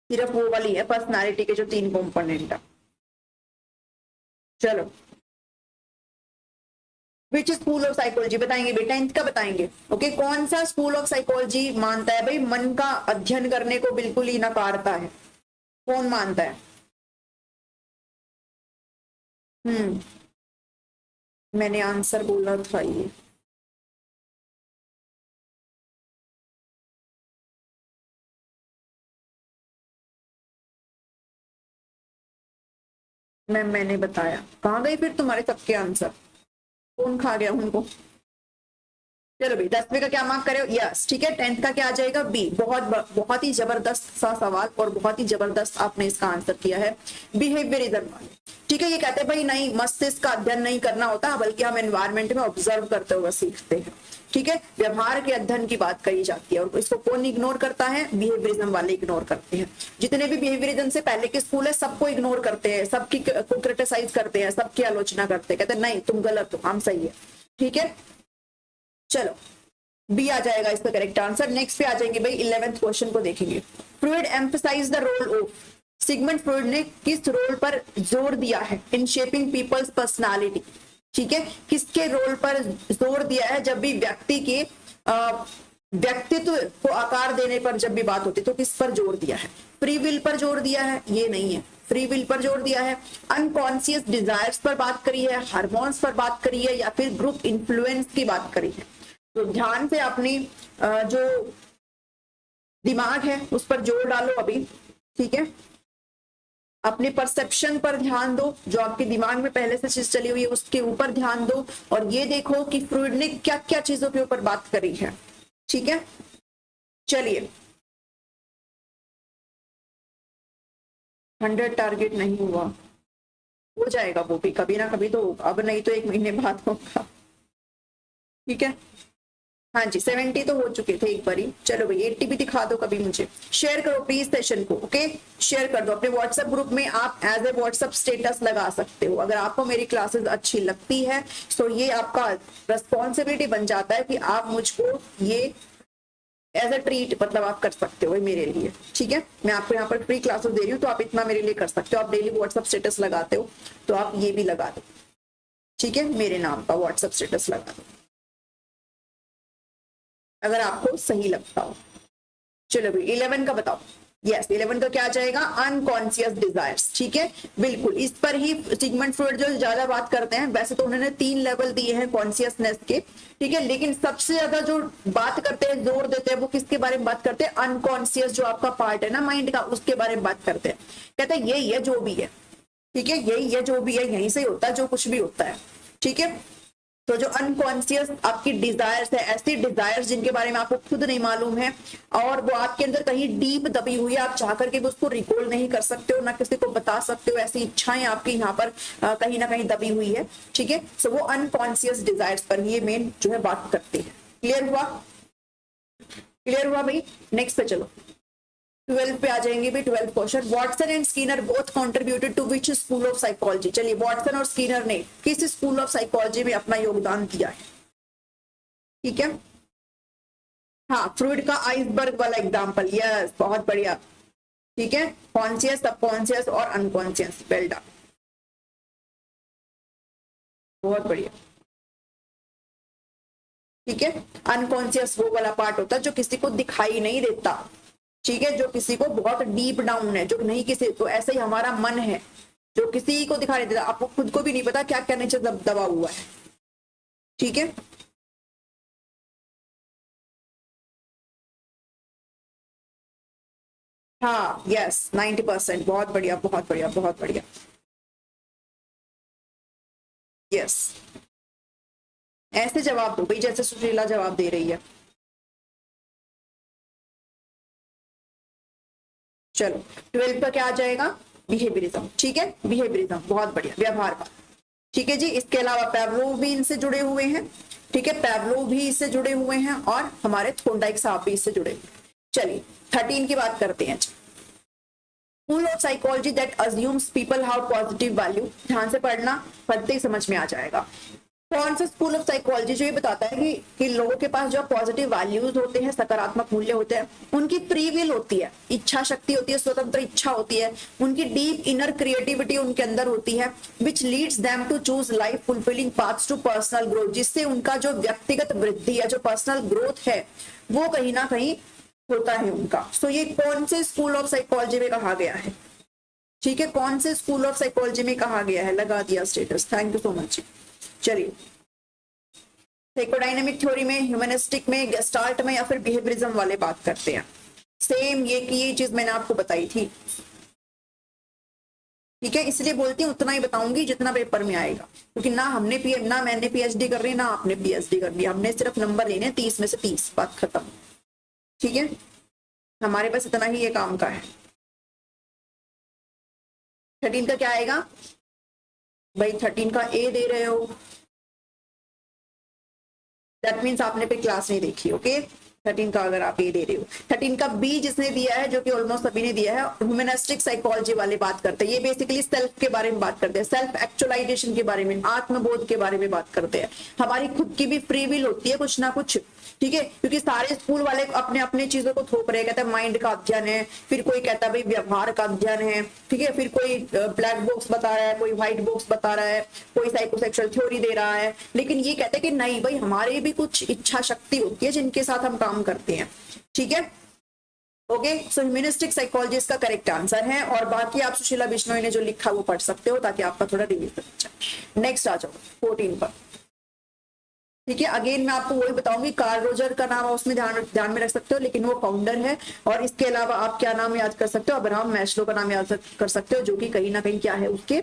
सिर्फ वो वाली है पर्सनालिटी के जो 3 कंपोनेंट है। चलो, विच स्कूल ऑफ साइकोलॉजी बताएंगे बेटा, 10th का बताएंगे। ओके, कौन सा स्कूल ऑफ साइकोलॉजी मानता है भाई मन का अध्ययन करने को बिल्कुल ही नकारता है? कौन मानता है? हम्म, मैंने आंसर बोला था ये। मैंने बताया, कहाँ गए फिर तुम्हारे सबके आंसर? कौन खा गया उनको? चलो भाई, 10वीं का क्या मार्क करे? यस, ठीक है। 10th का क्या आ जाएगा? बी। बहुत बहुत ही जबरदस्त सा सवाल, और बहुत ही जबरदस्त आपने इसका आंसर किया है, बिहेवियरिज्म। ठीक है, ये कहते हैं भाई नहीं, मस्तिष्क का अध्ययन नहीं करना होता, बल्कि हम एनवायरमेंट में ऑब्जर्व करते हुए सीखते हैं। ठीक है, व्यवहार के अध्ययन की बात करी जाती है, और इसको कौन इग्नोर करता है? बिहेवियरिज्म वाले इग्नोर करते हैं। जितने भी बिहेवियरिज्म से पहले के स्कूल है सबको इग्नोर करते हैं, सबकी को क्रिटिसाइज करते हैं, सबकी आलोचना करते हैं, कहते हैं नहीं तुम गलत हो, हम सही है। ठीक है, चलो बी आ जाएगा इसका करेक्ट आंसर। नेक्स्ट पे आ जाएंगे भाई, 11th क्वेश्चन को देखेंगे। Freud emphasise the role of, Sigmund Freud ने किस रोल पर जोर दिया है इन शेपिंग पीपल्स पर्सनालिटी? ठीक है, किसके रोल पर जोर दिया है जब भी व्यक्ति के व्यक्तित्व को आकार देने पर जब भी बात होती तो किस पर जोर दिया है? फ्री विल पर जोर दिया है? ये नहीं है, फ्री विल पर जोर दिया है। अनकॉन्शियस डिजायर्स पर बात करी है, हार्मोन्स पर बात करी है, या फिर ग्रुप इन्फ्लुएंस की बात करी है? तो ध्यान से अपनी जो दिमाग है उस पर जोर डालो अभी। ठीक है, अपने परसेप्शन पर ध्यान दो, जो आपके दिमाग में पहले से चीज चली हुई है उसके ऊपर ध्यान दो, और ये देखो कि फ्रॉइड ने क्या क्या चीजों के ऊपर बात करी है। ठीक है, चलिए 100 टारगेट नहीं हुआ, हो जाएगा वो भी, कभी ना कभी तो होगा, अब नहीं तो 1 महीने बाद होगा। ठीक है, हाँ जी 70 तो हो चुके थे एक बारी। चलो भाई 80 भी दिखा दो कभी मुझे, शेयर करो प्लीज सेशन को। ओके, शेयर कर दो अपने व्हाट्सएप ग्रुप में, आप एज ए व्हाट्सएप स्टेटस लगा सकते हो। अगर आपको मेरी क्लासेस अच्छी लगती है तो ये आपका रेस्पॉन्सिबिलिटी बन जाता है कि आप मुझको ये एज अ ट्रीट मतलब आप कर सकते हो मेरे लिए। ठीक है, मैं आपको यहाँ पर फ्री क्लासेस दे रही हूँ तो आप इतना मेरे लिए कर सकते हो। आप डेली व्हाट्सएप स्टेटस लगाते हो तो आप ये भी लगा दो। ठीक है, मेरे नाम का व्हाट्सएप स्टेटस लगा दो अगर आपको सही लगता हो। चलो भाई 11 का बताओ। यस 11 का क्या जाएगा, अनकॉन्शियस डिजायर्स। ठीक है, बिल्कुल इस पर ही सिगमंड फ्रॉइड जो ज्यादा बात करते हैं। वैसे तो उन्होंने 3 लेवल दिए हैं कॉन्शियसनेस के। ठीक है, लेकिन सबसे ज्यादा जो बात करते हैं, जोर देते हैं, वो किसके बारे में बात करते हैं, अनकॉन्शियस जो आपका पार्ट है ना माइंड का, उसके बारे में बात करते हैं। कहते हैं यही है जो भी है। ठीक है, यही है जो भी है, यहीं से होता है जो कुछ भी होता है। ठीक है, तो जो अनकॉन्शियस आपकी डिजायर्स है, ऐसी डिजायर्स जिनके बारे में आपको खुद नहीं मालूम है और वो आपके अंदर कहीं डीप दबी हुई है, आप चाह करके भी उसको रिकॉल नहीं कर सकते हो, ना किसी को बता सकते हो, ऐसी इच्छाएं आपकी यहाँ पर कहीं ना कहीं दबी हुई है। ठीक है, सो वो अनकॉन्शियस डिजायर्स पर ये मेन जो है बात करती है। क्लियर हुआ, क्लियर हुआ भाई। नेक्स्ट पे चलो, 12 पे आ जाएंगे भी। 12 question, Watson and Skinner both contributed to which school of psychology. चलिए वॉटसन और स्कीनर ने किस स्कूल ऑफ साइकोलॉजी में अपना योगदान दिया है। ठीक है, हाँ फ्रूड का आइसबर्ग वाला एग्जांपल, यस बहुत बढ़िया। ठीक है, कॉन्शियस, सबकॉन्शियस और अनकॉन्शियस, वेल डन, बहुत बढ़िया। ठीक है, अनकॉन्शियस वो वाला पार्ट होता है जो किसी को दिखाई नहीं देता। ठीक है, जो किसी को बहुत डीप डाउन है, जो नहीं किसी तो ऐसे ही हमारा मन है जो किसी को दिखाई नहीं देता, आपको खुद को भी नहीं पता क्या क्या नीचे दबा हुआ है। ठीक है, हाँ यस 90%, बहुत बढ़िया बहुत बढ़िया बहुत बढ़िया। यस, ऐसे जवाब दो भाई जैसे सुशीला जवाब दे रही है। चलो 12 का क्या आ जाएगा, बिहेवियरिज्म। ठीक है, बिहेवियरिज्म बहुत बढ़िया, व्यवहार का। ठीक है जी, इसके अलावा पैवलोव भी इनसे जुड़े हुए हैं। ठीक है, पैवलोव भी इससे जुड़े हुए हैं और हमारे थोंडाइक साहब भी इससे जुड़े हुए हैं। चलिए 13 की बात करते हैं। School of psychology that assumes people have positive value. ध्यान से पढ़ना, पढ़ते ही समझ में आ जाएगा। कौन सा स्कूल ऑफ साइकोलॉजी जो ये बताता है कि लोगों के पास जो पॉजिटिव वैल्यूज होते हैं, सकारात्मक मूल्य होते हैं, उनकी फ्री विल होती है, इच्छा शक्ति होती है, स्वतंत्र इच्छा होती है, उनकी डीप इनर क्रिएटिविटी उनके अंदर होती है, which leads them to choose life fulfilling paths to personal growth, जिससे उनका जो व्यक्तिगत वृद्धि है, जो पर्सनल ग्रोथ है, वो कहीं ना कहीं होता है उनका। सो ये कौन से स्कूल ऑफ साइकोलॉजी में कहा गया है। ठीक है, कौन से स्कूल ऑफ साइकोलॉजी में कहा गया है, लगा दिया status, thank you so much. चलिए साइकोडायनेमिक थ्योरी में, ह्यूमनिस्टिक में, गेस्टाल्ट में या फिर बिहेवियरिज्म वाले बात करते हैं। सेम ये चीज मैंने आपको बताई थी। ठीक है, इसलिए बोलती हूँ उतना ही बताऊंगी जितना पेपर में आएगा, क्योंकि ना मैंने पीएचडी कर रही, ना आपने पीएचडी कर ली, हमने सिर्फ नंबर लेने 30 में से 30, बात खत्म। ठीक है, हमारे पास इतना ही ये काम का है। 13 का क्या आएगा भाई, 13 का ए दे रहे हो, दैट मीन्स आपने पे क्लास नहीं देखी। ओके, 13 का अगर आप ये दे रहे हो। 13 का बी जिसने दिया है, जो कि ऑलमोस्ट सभी ने दिया है, ह्यूमनिस्टिक साइकोलॉजी वाले बात करते हैं। ये बेसिकली सेल्फ के बारे में बात करते हैं, सेल्फ एक्चुअलाइजेशन के बारे में, आत्मबोध के बारे में बात करते हैं। हमारी खुद की भी फ्री विल होती है कुछ ना कुछ। ठीक है, क्योंकि सारे स्कूल वाले अपने अपने चीजों को थोप रहे हैं, कहते हैं माइंड का अध्ययन है, फिर कोई कहता है भाई व्यवहार का अध्ययन है। ठीक है, फिर कोई ब्लैक बॉक्स बता रहा है, कोई व्हाइट बॉक्स बता रहा है, कोई साइकोसेक्सुअल थ्योरी दे रहा है, लेकिन ये कहते हैं कि नहीं भाई हमारे भी कुछ इच्छा शक्ति होती है जिनके साथ हम काम करते हैं। ठीक है, ओके, सो ह्यूमनिस्टिक साइकोलॉजी इसका करेक्ट आंसर है, और बाकी आप सुशीला बिश्नोई ने जो लिखा वो पढ़ सकते हो ताकि आपका थोड़ा रिवीजन हो जाए। नेक्स्ट आ जाओ 14 पर। ठीक है, अगेन मैं आपको वही बताऊंगी, कार्ल रोजर का नाम उसमें ध्यान में रख सकते हो, लेकिन वो फाउंडर है। और इसके अलावा आप क्या नाम याद कर सकते हो, अब्राहम मैस्लो का नाम याद कर सकते हो, जो कि कहीं ना कहीं क्या है, उसके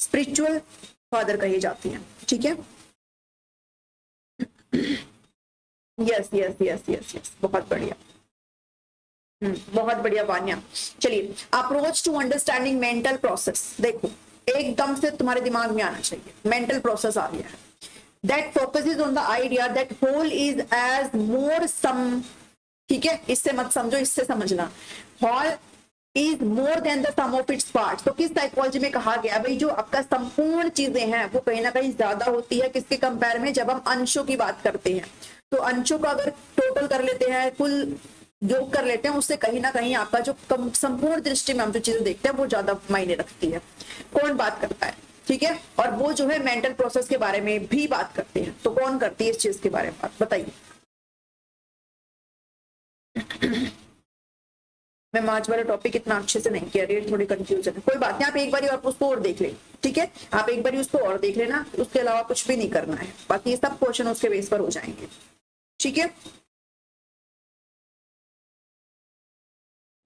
स्पिरिचुअल फादर कहे जाते हैं। ठीक है, yes yes yes yes yes, बहुत बढ़िया। बहुत बढ़िया वान्या। चलिए, approach to understanding mental process, देखो एकदम से तुम्हारे दिमाग में आना चाहिए, मेंटल प्रोसेस आ गया है। That focuses on the idea that whole is as more sum, ठीक है, इससे मत समझो, इससे समझना। Whole is more than the sum of its parts, तो किस साइकोलॉजी में कहा गया भाई जो आपका संपूर्ण चीजें हैं वो कहीं ना कहीं ज्यादा होती है किसके कंपेयर में, जब हम अंशों की बात करते हैं। तो अंशों का अगर टोटल कर लेते हैं, कुल योग कर लेते हैं, उससे कहीं ना कहीं आपका जो संपूर्ण दृष्टि में हम जो चीजें देखते हैं वो ज्यादा मायने रखती है। कौन बात करता है, ठीक है, और वो जो है मेंटल प्रोसेस के बारे में भी बात करते हैं, तो कौन करती है इस चीज के बारे में बात, बताइए। मैं आज वाला टॉपिक इतना अच्छे से नहीं किया, रेट थोड़ी कंफ्यूजन है, कोई बात नहीं, आप एक बार आप उसको और देख लें, ठीक है, आप एक बार उसको और देख लेना, उसके अलावा कुछ भी नहीं करना है, बाकी सब क्वेश्चन उसके बेस पर हो जाएंगे, ठीक है।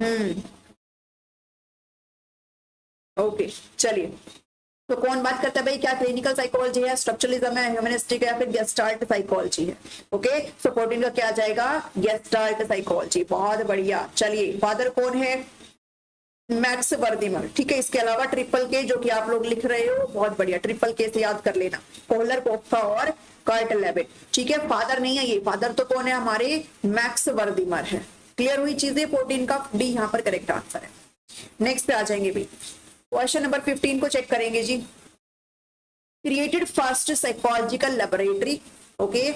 हम्म, ओके, चलिए, तो कौन बात करता है भाई, क्या क्लिनिकल साइकोलॉजी है, स्ट्रक्चरलिज्म है, ह्यूमनिस्टिक है, या फिर गेस्टाल्ट साइकोलॉजी है। ओके, सो 14 का क्या आ जाएगा, गेस्टाल्ट साइकोलॉजी, बहुत बढ़िया। चलिए, फादर कौन है, मैक्स वर्दिमर, ठीक है, इसके अलावा ट्रिपल के जो कि आप लोग लिख रहे हो, बहुत बढ़िया, ट्रिपल के से याद कर लेना, कोहलर, कोफ्का और कार्ट लेविट, ठीक है। फादर नहीं है ये, फादर तो कौन है हमारे, मैक्स वर्दिमर है। क्लियर हुई चीजें, 14 का डी यहाँ पर करेक्ट आंसर है। नेक्स्ट पे आ जाएंगे भी, क्वेश्चन नंबर 15 को चेक करेंगे जी। Created first psychological laboratory, okay,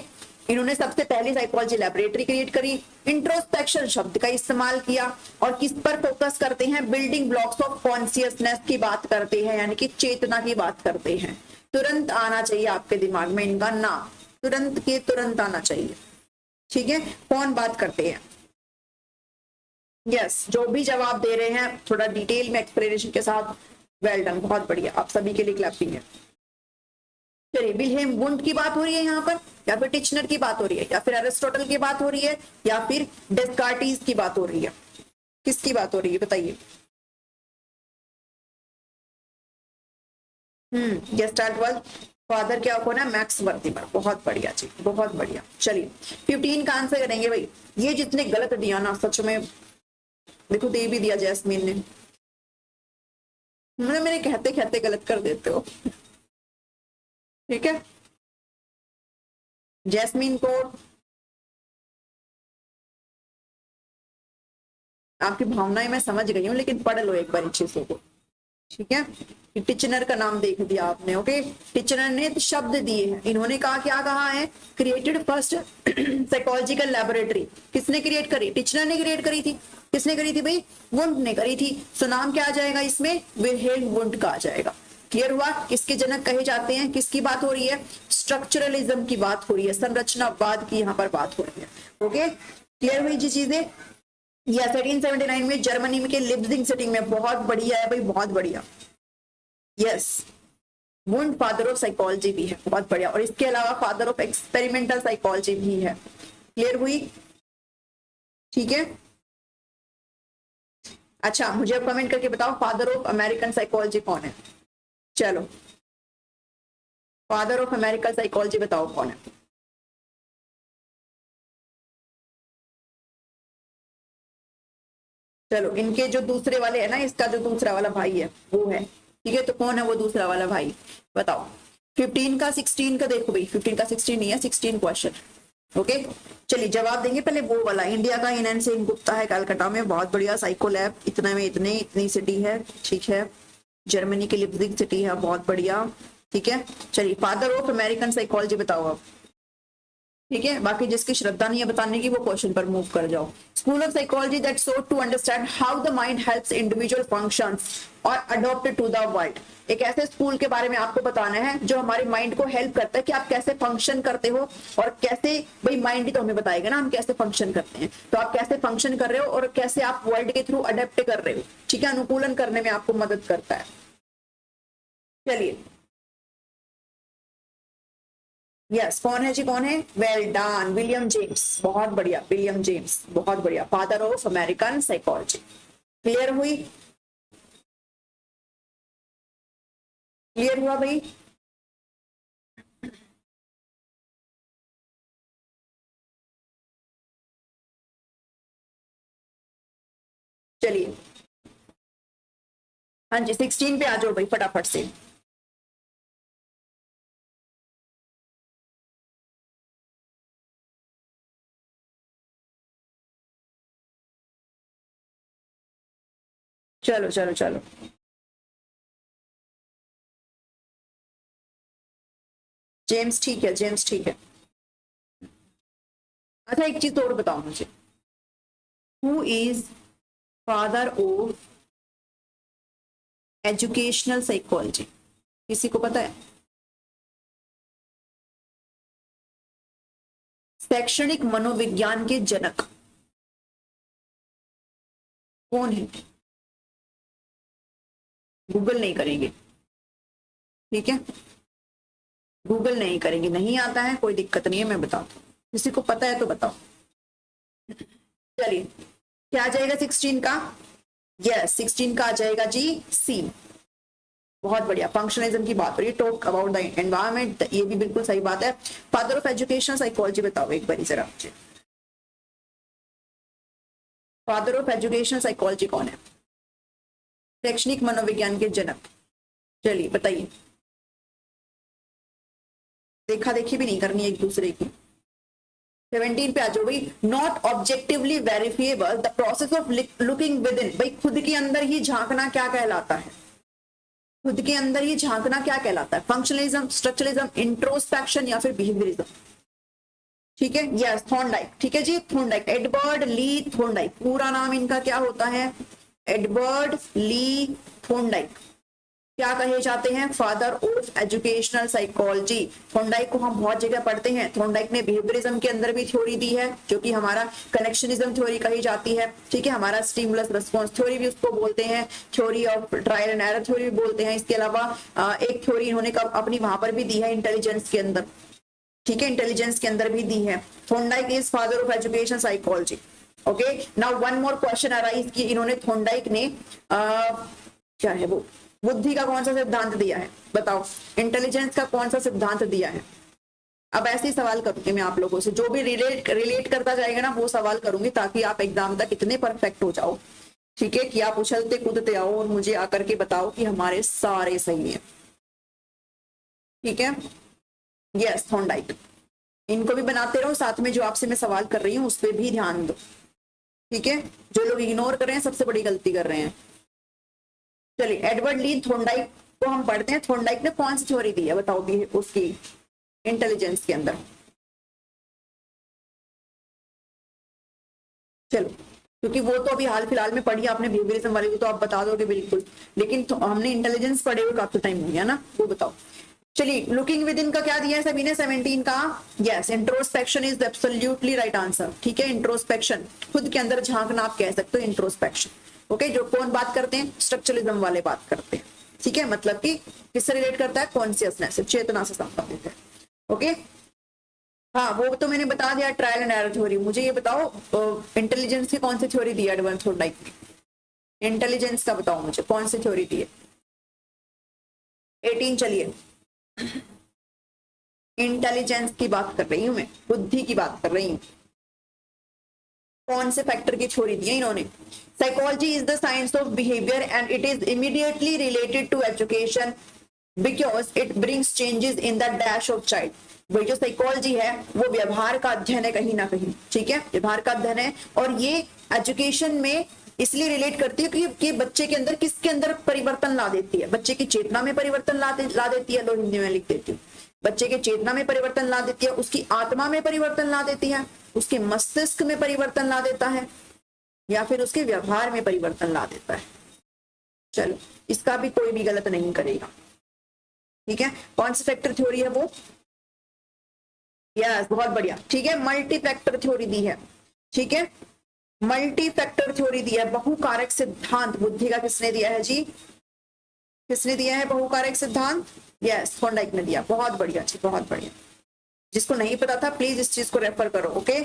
इन्होंने सबसे पहली साइकोलॉजी लेबोरेटरी क्रिएट करी। इंट्रोस्पेक्शन शब्द का इस्तेमाल किया, और किस पर फोकस करते हैं, बिल्डिंग ब्लॉक्स ऑफ कॉन्शियसनेस की बात करते हैं, यानी कि चेतना की बात करते हैं। तुरंत आना चाहिए आपके दिमाग में इनका नाम, तुरंत के तुरंत आना चाहिए, ठीक है। कौन बात करते हैं, यस, जो भी जवाब दे रहे हैं थोड़ा डिटेल में एक्सप्लेनेशन के साथ, वेल डन, बहुत बढ़िया, आप सभी के लिए क्लैपिंग है। चलिए, विल्हेम वुंड की बात हो रही है यहाँ पर, या फिर टिचनर की बात हो रही है, या फिर एरिस्टोटल की बात हो रही है, या फिर डेस्कार्टिस की बात हो रही है, किसकी बात हो रही है बताइए। गेस्टाल्ट वाज फादर, क्या कौन है, मैक्स वर्थिमर, बहुत बढ़िया जी, बहुत बढ़िया। चलिए, 15 का आंसर करेंगे भाई। ये जितने गलत दिया ना, सच में, देखो दे भी दिया जैस्मीन ने, मेरे कहते कहते गलत कर देते हो, ठीक है। जैस्मीन को, आपकी भावनाएं मैं समझ गई हूँ, लेकिन पढ़ लो एक बार इन चीजों को, ठीक है। टिचनर का नाम देख दिया आपने, ओके, टिचनर ने तो शब्द दिए हैं, इन्होंने कहा, क्या कहा है, क्रिएटेड फर्स्ट साइकोलॉजिकल लेबोरेटरी, किसने क्रिएट करी, टिचनर ने क्रिएट करी थी, किसने करी थी भाई, वुंड ने करी थी। सो नाम क्या आ जाएगा इसमें, विल्हेल्म वुंड का आ जाएगा। क्लियर हुआ, किसके जनक कहे जाते हैं, किसकी बात हो रही है, स्ट्रक्चरलिज्म की बात हो रही है, संरचनावाद की यहाँ पर बात हो रही है। ओके, क्लियर हुई जी चीजें। यस, 1879 में जर्मनी में के लिप्जिंग सिटी में, बहुत बढ़िया है भाई, बहुत बढ़िया। Yes, wound father of psychology भी है, बहुत बढ़िया, और इसके अलावा फादर ऑफ एक्सपेरिमेंटल साइकोलॉजी भी है। क्लियर हुई, ठीक है। अच्छा, मुझे अब कमेंट करके बताओ, फादर ऑफ अमेरिकन साइकोलॉजी कौन है, चलो, फादर ऑफ अमेरिकन साइकोलॉजी बताओ कौन है। चलो, इनके जो दूसरे वाले है ना, इसका जो दूसरा वाला भाई है वो है, ठीक है, तो कौन है वो दूसरा वाला भाई, बताओ। 15 का 16 का देखो भाई, 15 का 16 नहीं है, 16 क्वेश्चन, ओके। चलिए, जवाब देंगे पहले वो वाला, इंडिया का इनन सिंह गुप्ता है कलकत्ता में, बहुत बढ़िया, साइको लैब इतने में इतने, इतनी सिटी है, ठीक है। जर्मनी की लिप्जिग सिटी है, बहुत बढ़िया, ठीक है। चलिए, फादर ऑफ अमेरिकन साइकोलॉजी बताओ आप, ठीक है, बाकी जिसकी श्रद्धा नहीं है बताने की वो क्वेश्चन पर मूव कर जाओ। School of psychology that sought to understand how the mind helps individual functions और अडॉप्ट टू द वर्ल्ड, एक ऐसे स्कूल के बारे में आपको बताना है जो हमारे माइंड को हेल्प करता है कि आप कैसे फंक्शन करते हो, और कैसे, भाई माइंड ही तो हमें बताएगा ना हम कैसे फंक्शन करते हैं, तो आप कैसे फंक्शन कर रहे हो और कैसे आप वर्ल्ड के थ्रू अडेप्ट कर रहे हो, ठीक है, अनुकूलन करने में आपको मदद करता है। चलिए, यस, कौन है जी, कौन है, वेल डन, विलियम जेम्स, बहुत बढ़िया, विलियम जेम्स, बहुत बढ़िया, father of American psychology. Clear हुई, क्लियर हुआ भाई। चलिए हाँ जी 16 पे आ जाओ भाई फटाफट से। चलो चलो चलो जेम्स ठीक है, जेम्स ठीक है। अच्छा एक चीज और बताओ मुझे, who is father of educational psychology, किसी को पता है? शैक्षणिक मनोविज्ञान के जनक कौन है? गूगल नहीं करेंगे, ठीक है, गूगल नहीं करेंगे, नहीं आता है कोई दिक्कत नहीं है, मैं बताता हूँ, किसी को पता है तो बताओ। चलिए क्या आ जाएगा 16 का? यस 16 का आ जाएगा जी सी। बहुत बढ़िया, फंक्शनलिज्म की बात हो रही है, टॉक अबाउट द एनवायरनमेंट, ये भी बिल्कुल सही बात है। फादर ऑफ एजुकेशन साइकोलॉजी बताओ एक बार जरा मुझे, फादर ऑफ एजुकेशन साइकोलॉजी कौन है? शैक्षणिक मनोविज्ञान के जनक, चलिए बताइए। देखा देखी भी नहीं करनी एक दूसरे की। 17 पे आ जाओ भाई, not objectively verifiable the process of looking with in, भाई खुद के अंदर ही झांकना क्या कहलाता है? खुद के अंदर ही झांकना क्या कहलाता है? फंक्शनलिज्म, स्ट्रक्चरलिज्म, इंट्रोस्पेक्शन या फिर बिहेवियरिज्म? ठीक है, यस थॉर्नडाइक, ठीक है जी थॉर्नडाइक, एडवर्ड ली थॉर्नडाइक, पूरा नाम इनका क्या होता है? एडवर्ड ली थॉर्नडाइक। क्या कहे जाते हैं? Father of educational psychology. Thorndike को हम बहुत जगह पढ़ते हैं, थॉर्नडाइक ने बिहेवियरिज्म के अंदर भी थ्योरी दी है जो कि हमारा कनेक्शनिज्म थ्योरी कही जाती है, ठीक है, हमारा स्टिमुलस रिस्पॉन्स थ्योरी भी उसको बोलते हैं, theory of trial and error theory भी बोलते हैं। इसके अलावा एक थ्योरी इन्होंने अपनी वहां पर भी दी है इंटेलिजेंस के अंदर, ठीक है, इंटेलिजेंस के अंदर भी दी है। Thorndike is father of education psychology. Okay now one more question arise कि इन्होंने थॉर्नडाइक ने क्या है वो बुद्धि का कौन सा सिद्धांत दिया है? बताओ, इंटेलिजेंस का कौन सा सिद्धांत दिया है? अब ऐसे ही सवाल करूंगी मैं आप लोगों से, जो भी रिलेट करता जाएगा ना वो सवाल करूंगी ताकि आप एग्जाम तक इतने परफेक्ट हो जाओ, ठीक है, कि आप उछलते कूदते आओ और मुझे आकर के बताओ कि हमारे सारे सही है, ठीक है। यस थॉर्नडाइक, इनको भी बनाते रहो, साथ में जो आपसे मैं सवाल कर रही हूँ उस पर भी ध्यान दो, ठीक है। जो लोग इग्नोर कर रहे हैं सबसे बड़ी गलती कर रहे हैं। चलिए एडवर्ड ली थॉर्नडाइक को हम पढ़ते हैं। थॉर्नडाइक ने कौन सी थ्योरी दी है बताओ भी उसकी इंटेलिजेंस के अंदर? चलो क्योंकि वो तो अभी हाल फिलहाल में पढ़ी आपने बिहेवियरिज्म वाली, तो आप बता दोगे बिल्कुल, लेकिन तो हमने इंटेलिजेंस पढ़े हुए काफी टाइम हो गया ना, वो बताओ। चलिए लुकिंग विद इन का क्या दिया है सभी ने? 17 का yes introspection is absolutely right answer, ठीक है। इंट्रोस्पेक्शन, खुद के अंदर झांकना आप कह सकते हो इंट्रोस्पेक्शन। ओके जो कौन बात करते हैं? स्ट्रक्चरलिज्म वाले बात करते हैं, ठीक है, मतलब कि किससे रिलेट करता है? कॉन्शियसनेस से, चेतना से संबंधित है। ओके हाँ वो तो मैंने बता दिया, ट्रायल एंड एरर थ्योरी। मुझे ये बताओ इंटेलिजेंस की कौन सी थ्योरी दी है एडवर्ड थॉर्नडाइक ने? इंटेलिजेंस का बताओ मुझे कौन सी थ्योरी दी है? 18 चलिए, इंटेलिजेंस की बात कर रही हूं मैं, बुद्धि की बात कर रही हूं। कौन से फैक्टर की थ्योरी दी है इन्होंने? Psychology is the science of behaviour and it is immediately related to education because it brings changes in the dash of child. वही जो साइकोलॉजी है वो व्यवहार का अध्ययन है कहीं ना कहीं, ठीक है, व्यवहार का अध्ययन है, और ये एजुकेशन में इसलिए रिलेट करती है कि बच्चे के अंदर किसके अंदर परिवर्तन ला देती है? बच्चे की चेतना में परिवर्तन ला देती है, लो हिंदी में लिख देती हूँ, बच्चे के चेतना में परिवर्तन ला देती है, उसकी आत्मा में परिवर्तन ला देती है, उसके मस्तिष्क में परिवर्तन ला देता है, या फिर उसके व्यवहार में परिवर्तन ला देता है। चलो इसका भी कोई भी गलत नहीं करेगा, ठीक है। कौन सी फैक्टर थ्योरी है वो? यस बहुत बढ़िया, ठीक है, मल्टी फैक्टर थ्योरी दी है, ठीक है, मल्टी फैक्टर थ्योरी दिया है। बहुकारक सिद्धांत बुद्धि का किसने दिया है जी? किसने दिया है बहुकारक सिद्धांत? यस थॉर्नडाइक ने दिया। बहुत बढ़िया जी, बहुत बढ़िया। जिसको नहीं पता था प्लीज इस चीज को रेफर करो, ओके,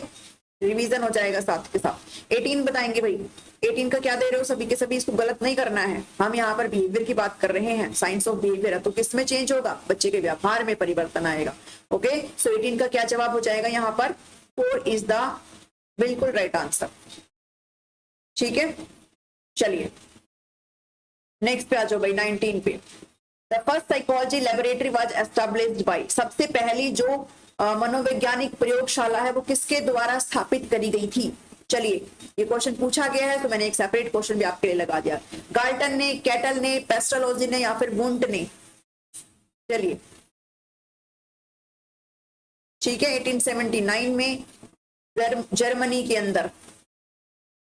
रिवीजन हो जाएगा साथ के साथ। 18 बताएंगे भाई, 18 का क्या दे रहे हो? सभी के सभी इसको गलत नहीं करना है, हम यहाँ पर बिहेवियर की बात कर रहे हैं, साइंस ऑफ बिहेवियर है, तो किसमें चेंज होगा? बच्चे के व्यवहार में परिवर्तन आएगा। ओके सो 18 का क्या जवाब हो जाएगा यहाँ पर? 4 इज द बिल्कुल राइट आंसर, ठीक है। चलिए नेक्स्ट पे आ जाओ भाई 19 पे। The first psychology laboratory was established bye, सबसे पहली जो मनोवैज्ञानिक प्रयोगशाला है वो किसके द्वारा स्थापित करी गई थी। चलिए ये क्वेश्चन पूछा गया है तो मैंने एक सेपरेट क्वेश्चन भी आपके लिए लगा दिया। गाल्टन ने, कैटल ने, पेस्टोलॉजी ने या फिर वुंट ने। चलिए ठीक है 1879 में जर्मनी के अंदर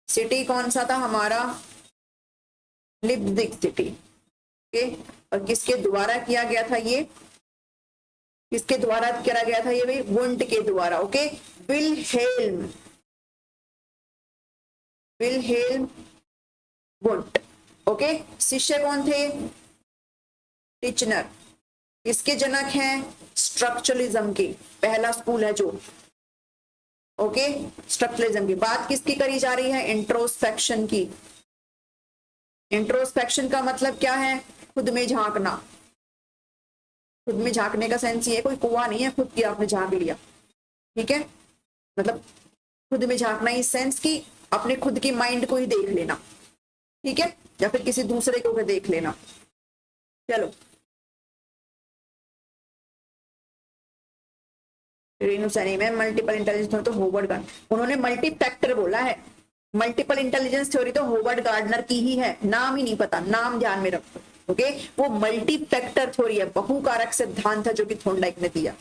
सिटी कौन सा था हमारा, लिप्जिग सिटी। ओके और किसके द्वारा किया गया था ये, किसके द्वारा करा गया था ये भाई, वुंट के द्वारा। Okay Wilhelm won't. ओके शिष्य कौन थे, टिचनर। इसके जनक हैं स्ट्रक्चरलिज्म के, पहला स्कूल है जो। ओके स्ट्रक्चरलिज्म की बात किसकी करी जा रही है, इंट्रोस्पेक्शन की। इंट्रोस्पेक्शन का मतलब क्या है, खुद में झांकना। खुद में झांकने का सेंस ये है कोई कुआं नहीं है, खुद की आपने झांक लिया। ठीक है मतलब खुद में झांकना इस सेंस की अपने खुद की माइंड को ही देख लेना। ठीक है या फिर किसी दूसरे को देख लेना। चलो रेणु सैनी में मल्टीपल इंटेलिजेंस तो होवर्ड गार्डनर, उन्होंने मल्टी फैक्टर बोला है। मल्टीपल इंटेलिजेंस थ्योरी तो होवर्ड गार्डनर की ही है, नाम ही नहीं पता, नाम ध्यान में रखो। ओके वो मल्टी फैक्टर थ्योरी है, बहुकारक सिद्धांत है जो कि थॉर्नडाइक ने दिया।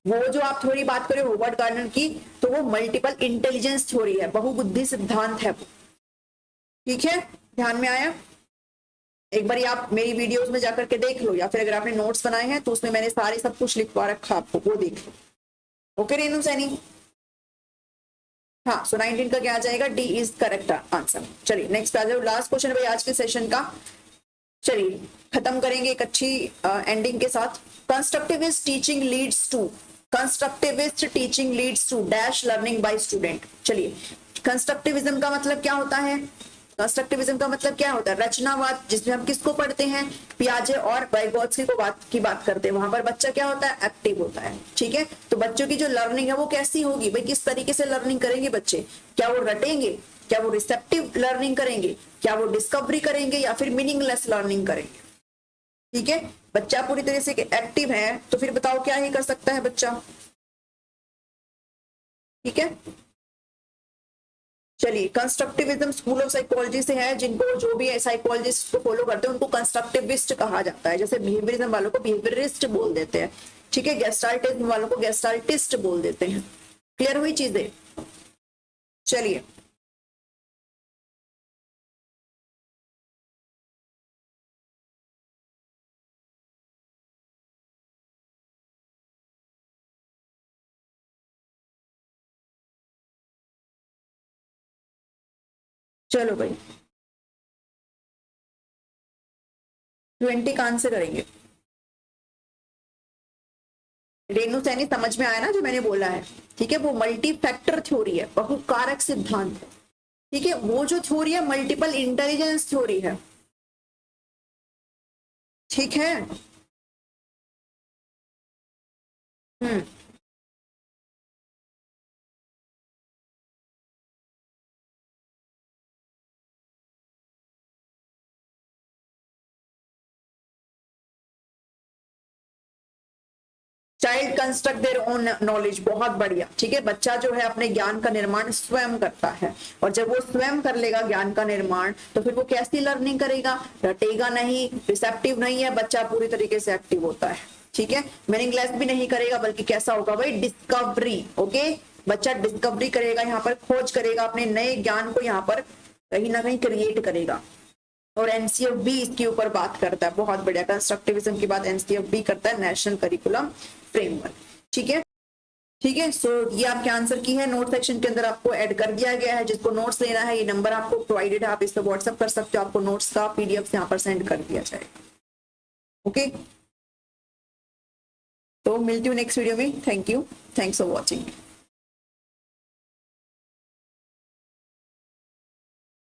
वो जो आप थ्योरी बात करें होवर्ड गार्डनर की तो वो मल्टीपल इंटेलिजेंस थ्योरी है, बहुबुद्धि सिद्धांत है। ठीक है ध्यान में आया। एक बार आप मेरी वीडियोस में जाकर के देख लो या फिर अगर आपने नोट्स बनाए हैं तो उसमें मैंने सारे सब कुछ लिखवा रखा आपको, वो देख लो। ओके रेणु सैनी हाँ सो 19 का क्या आ जाएगा, डी इज करेक्ट आंसर। चलिए नेक्स्ट आ जाओ, लास्ट क्वेश्चन भाई आज के सेशन का। चलिए खत्म करेंगे एक अच्छी एंडिंग के साथ। Constructivist teaching leads to, constructivist teaching leads to dash learning by student. चलिए कंस्ट्रक्टिविज्म का मतलब क्या होता है, कंस्ट्रक्टिविज्म का मतलब क्या होता है, रचनावाद, जिसमें हम किसको पढ़ते हैं, पियाजे और वाइगोत्स्की की बात करते हैं। वहां पर बच्चा क्या होता है, एक्टिव होता है। ठीक है तो बच्चों की जो लर्निंग है वो कैसी होगी भाई, किस तरीके से लर्निंग करेंगे बच्चे, क्या वो रटेंगे, क्या वो रिसेप्टिव लर्निंग करेंगे, क्या वो डिस्कवरी करेंगे या फिर मीनिंगलेस लर्निंग करेंगे। ठीक है बच्चा पूरी तरह से एक्टिव है तो फिर बताओ क्या ही कर सकता है बच्चा। ठीक है चलिए कंस्ट्रक्टिविज्म स्कूल ऑफ साइकोलॉजी से है, जिनको जो भी साइकोलॉजिस्ट को फॉलो करते हैं उनको कंस्ट्रक्टिविस्ट कहा जाता है। जैसे बिहेवियरिज्म वालों को बिहेवियरिस्ट बोल देते हैं। ठीक है गेस्टाल्टिज्म वालों को गेस्टाल्टिस्ट बोल देते हैं। क्लियर हुई चीजें। चलिए चलो भाई 20 का आंसर करेंगे। रेणु सैनी समझ में आया ना जो मैंने बोला है। ठीक है वो मल्टी फैक्टर थ्योरी है, बहुकारक सिद्धांत है। ठीक है वो जो थ्योरी है मल्टीपल इंटेलिजेंस थ्योरी है। ठीक है child construct their own knowledge, बहुत बढ़िया। ठीक है बच्चा जो है अपने ज्ञान का निर्माण स्वयं करता है और जब वो स्वयं कर लेगा ज्ञान का निर्माण तो फिर वो कैसी लर्निंग करेगा, रटेगा नहीं, रिसेप्टिव नहीं है, बच्चा पूरी तरीके से एक्टिव होता है। ठीक है मीनिंगलेस भी नहीं करेगा बल्कि कैसा होगा भाई, डिस्कवरी। ओके बच्चा डिस्कवरी करेगा, यहाँ पर खोज करेगा, अपने नए ज्ञान को यहाँ पर कहीं ना कहीं क्रिएट करेगा। और एनसीएफ भी इसके ऊपर बात करता है, बहुत बढ़िया। कंस्ट्रक्टिविज्म की बात एनसीएफ भी करता है, नेशनल करिकुलम फ्रेमवर्क। ठीक है सो ये आपके आंसर की है, नोट सेक्शन के अंदर आपको ऐड कर दिया गया है। जिसको नोट्स लेना है ये नंबर आपको प्रोवाइडेड है, आप इस पर व्हाट्सएप कर सकते हो, आपको नोट्स का पीडीएफ यहाँ पर सेंड कर दिया जाएगा। ओके तो मिलती हूँ नेक्स्ट वीडियो में। Thank you, thanks for watching.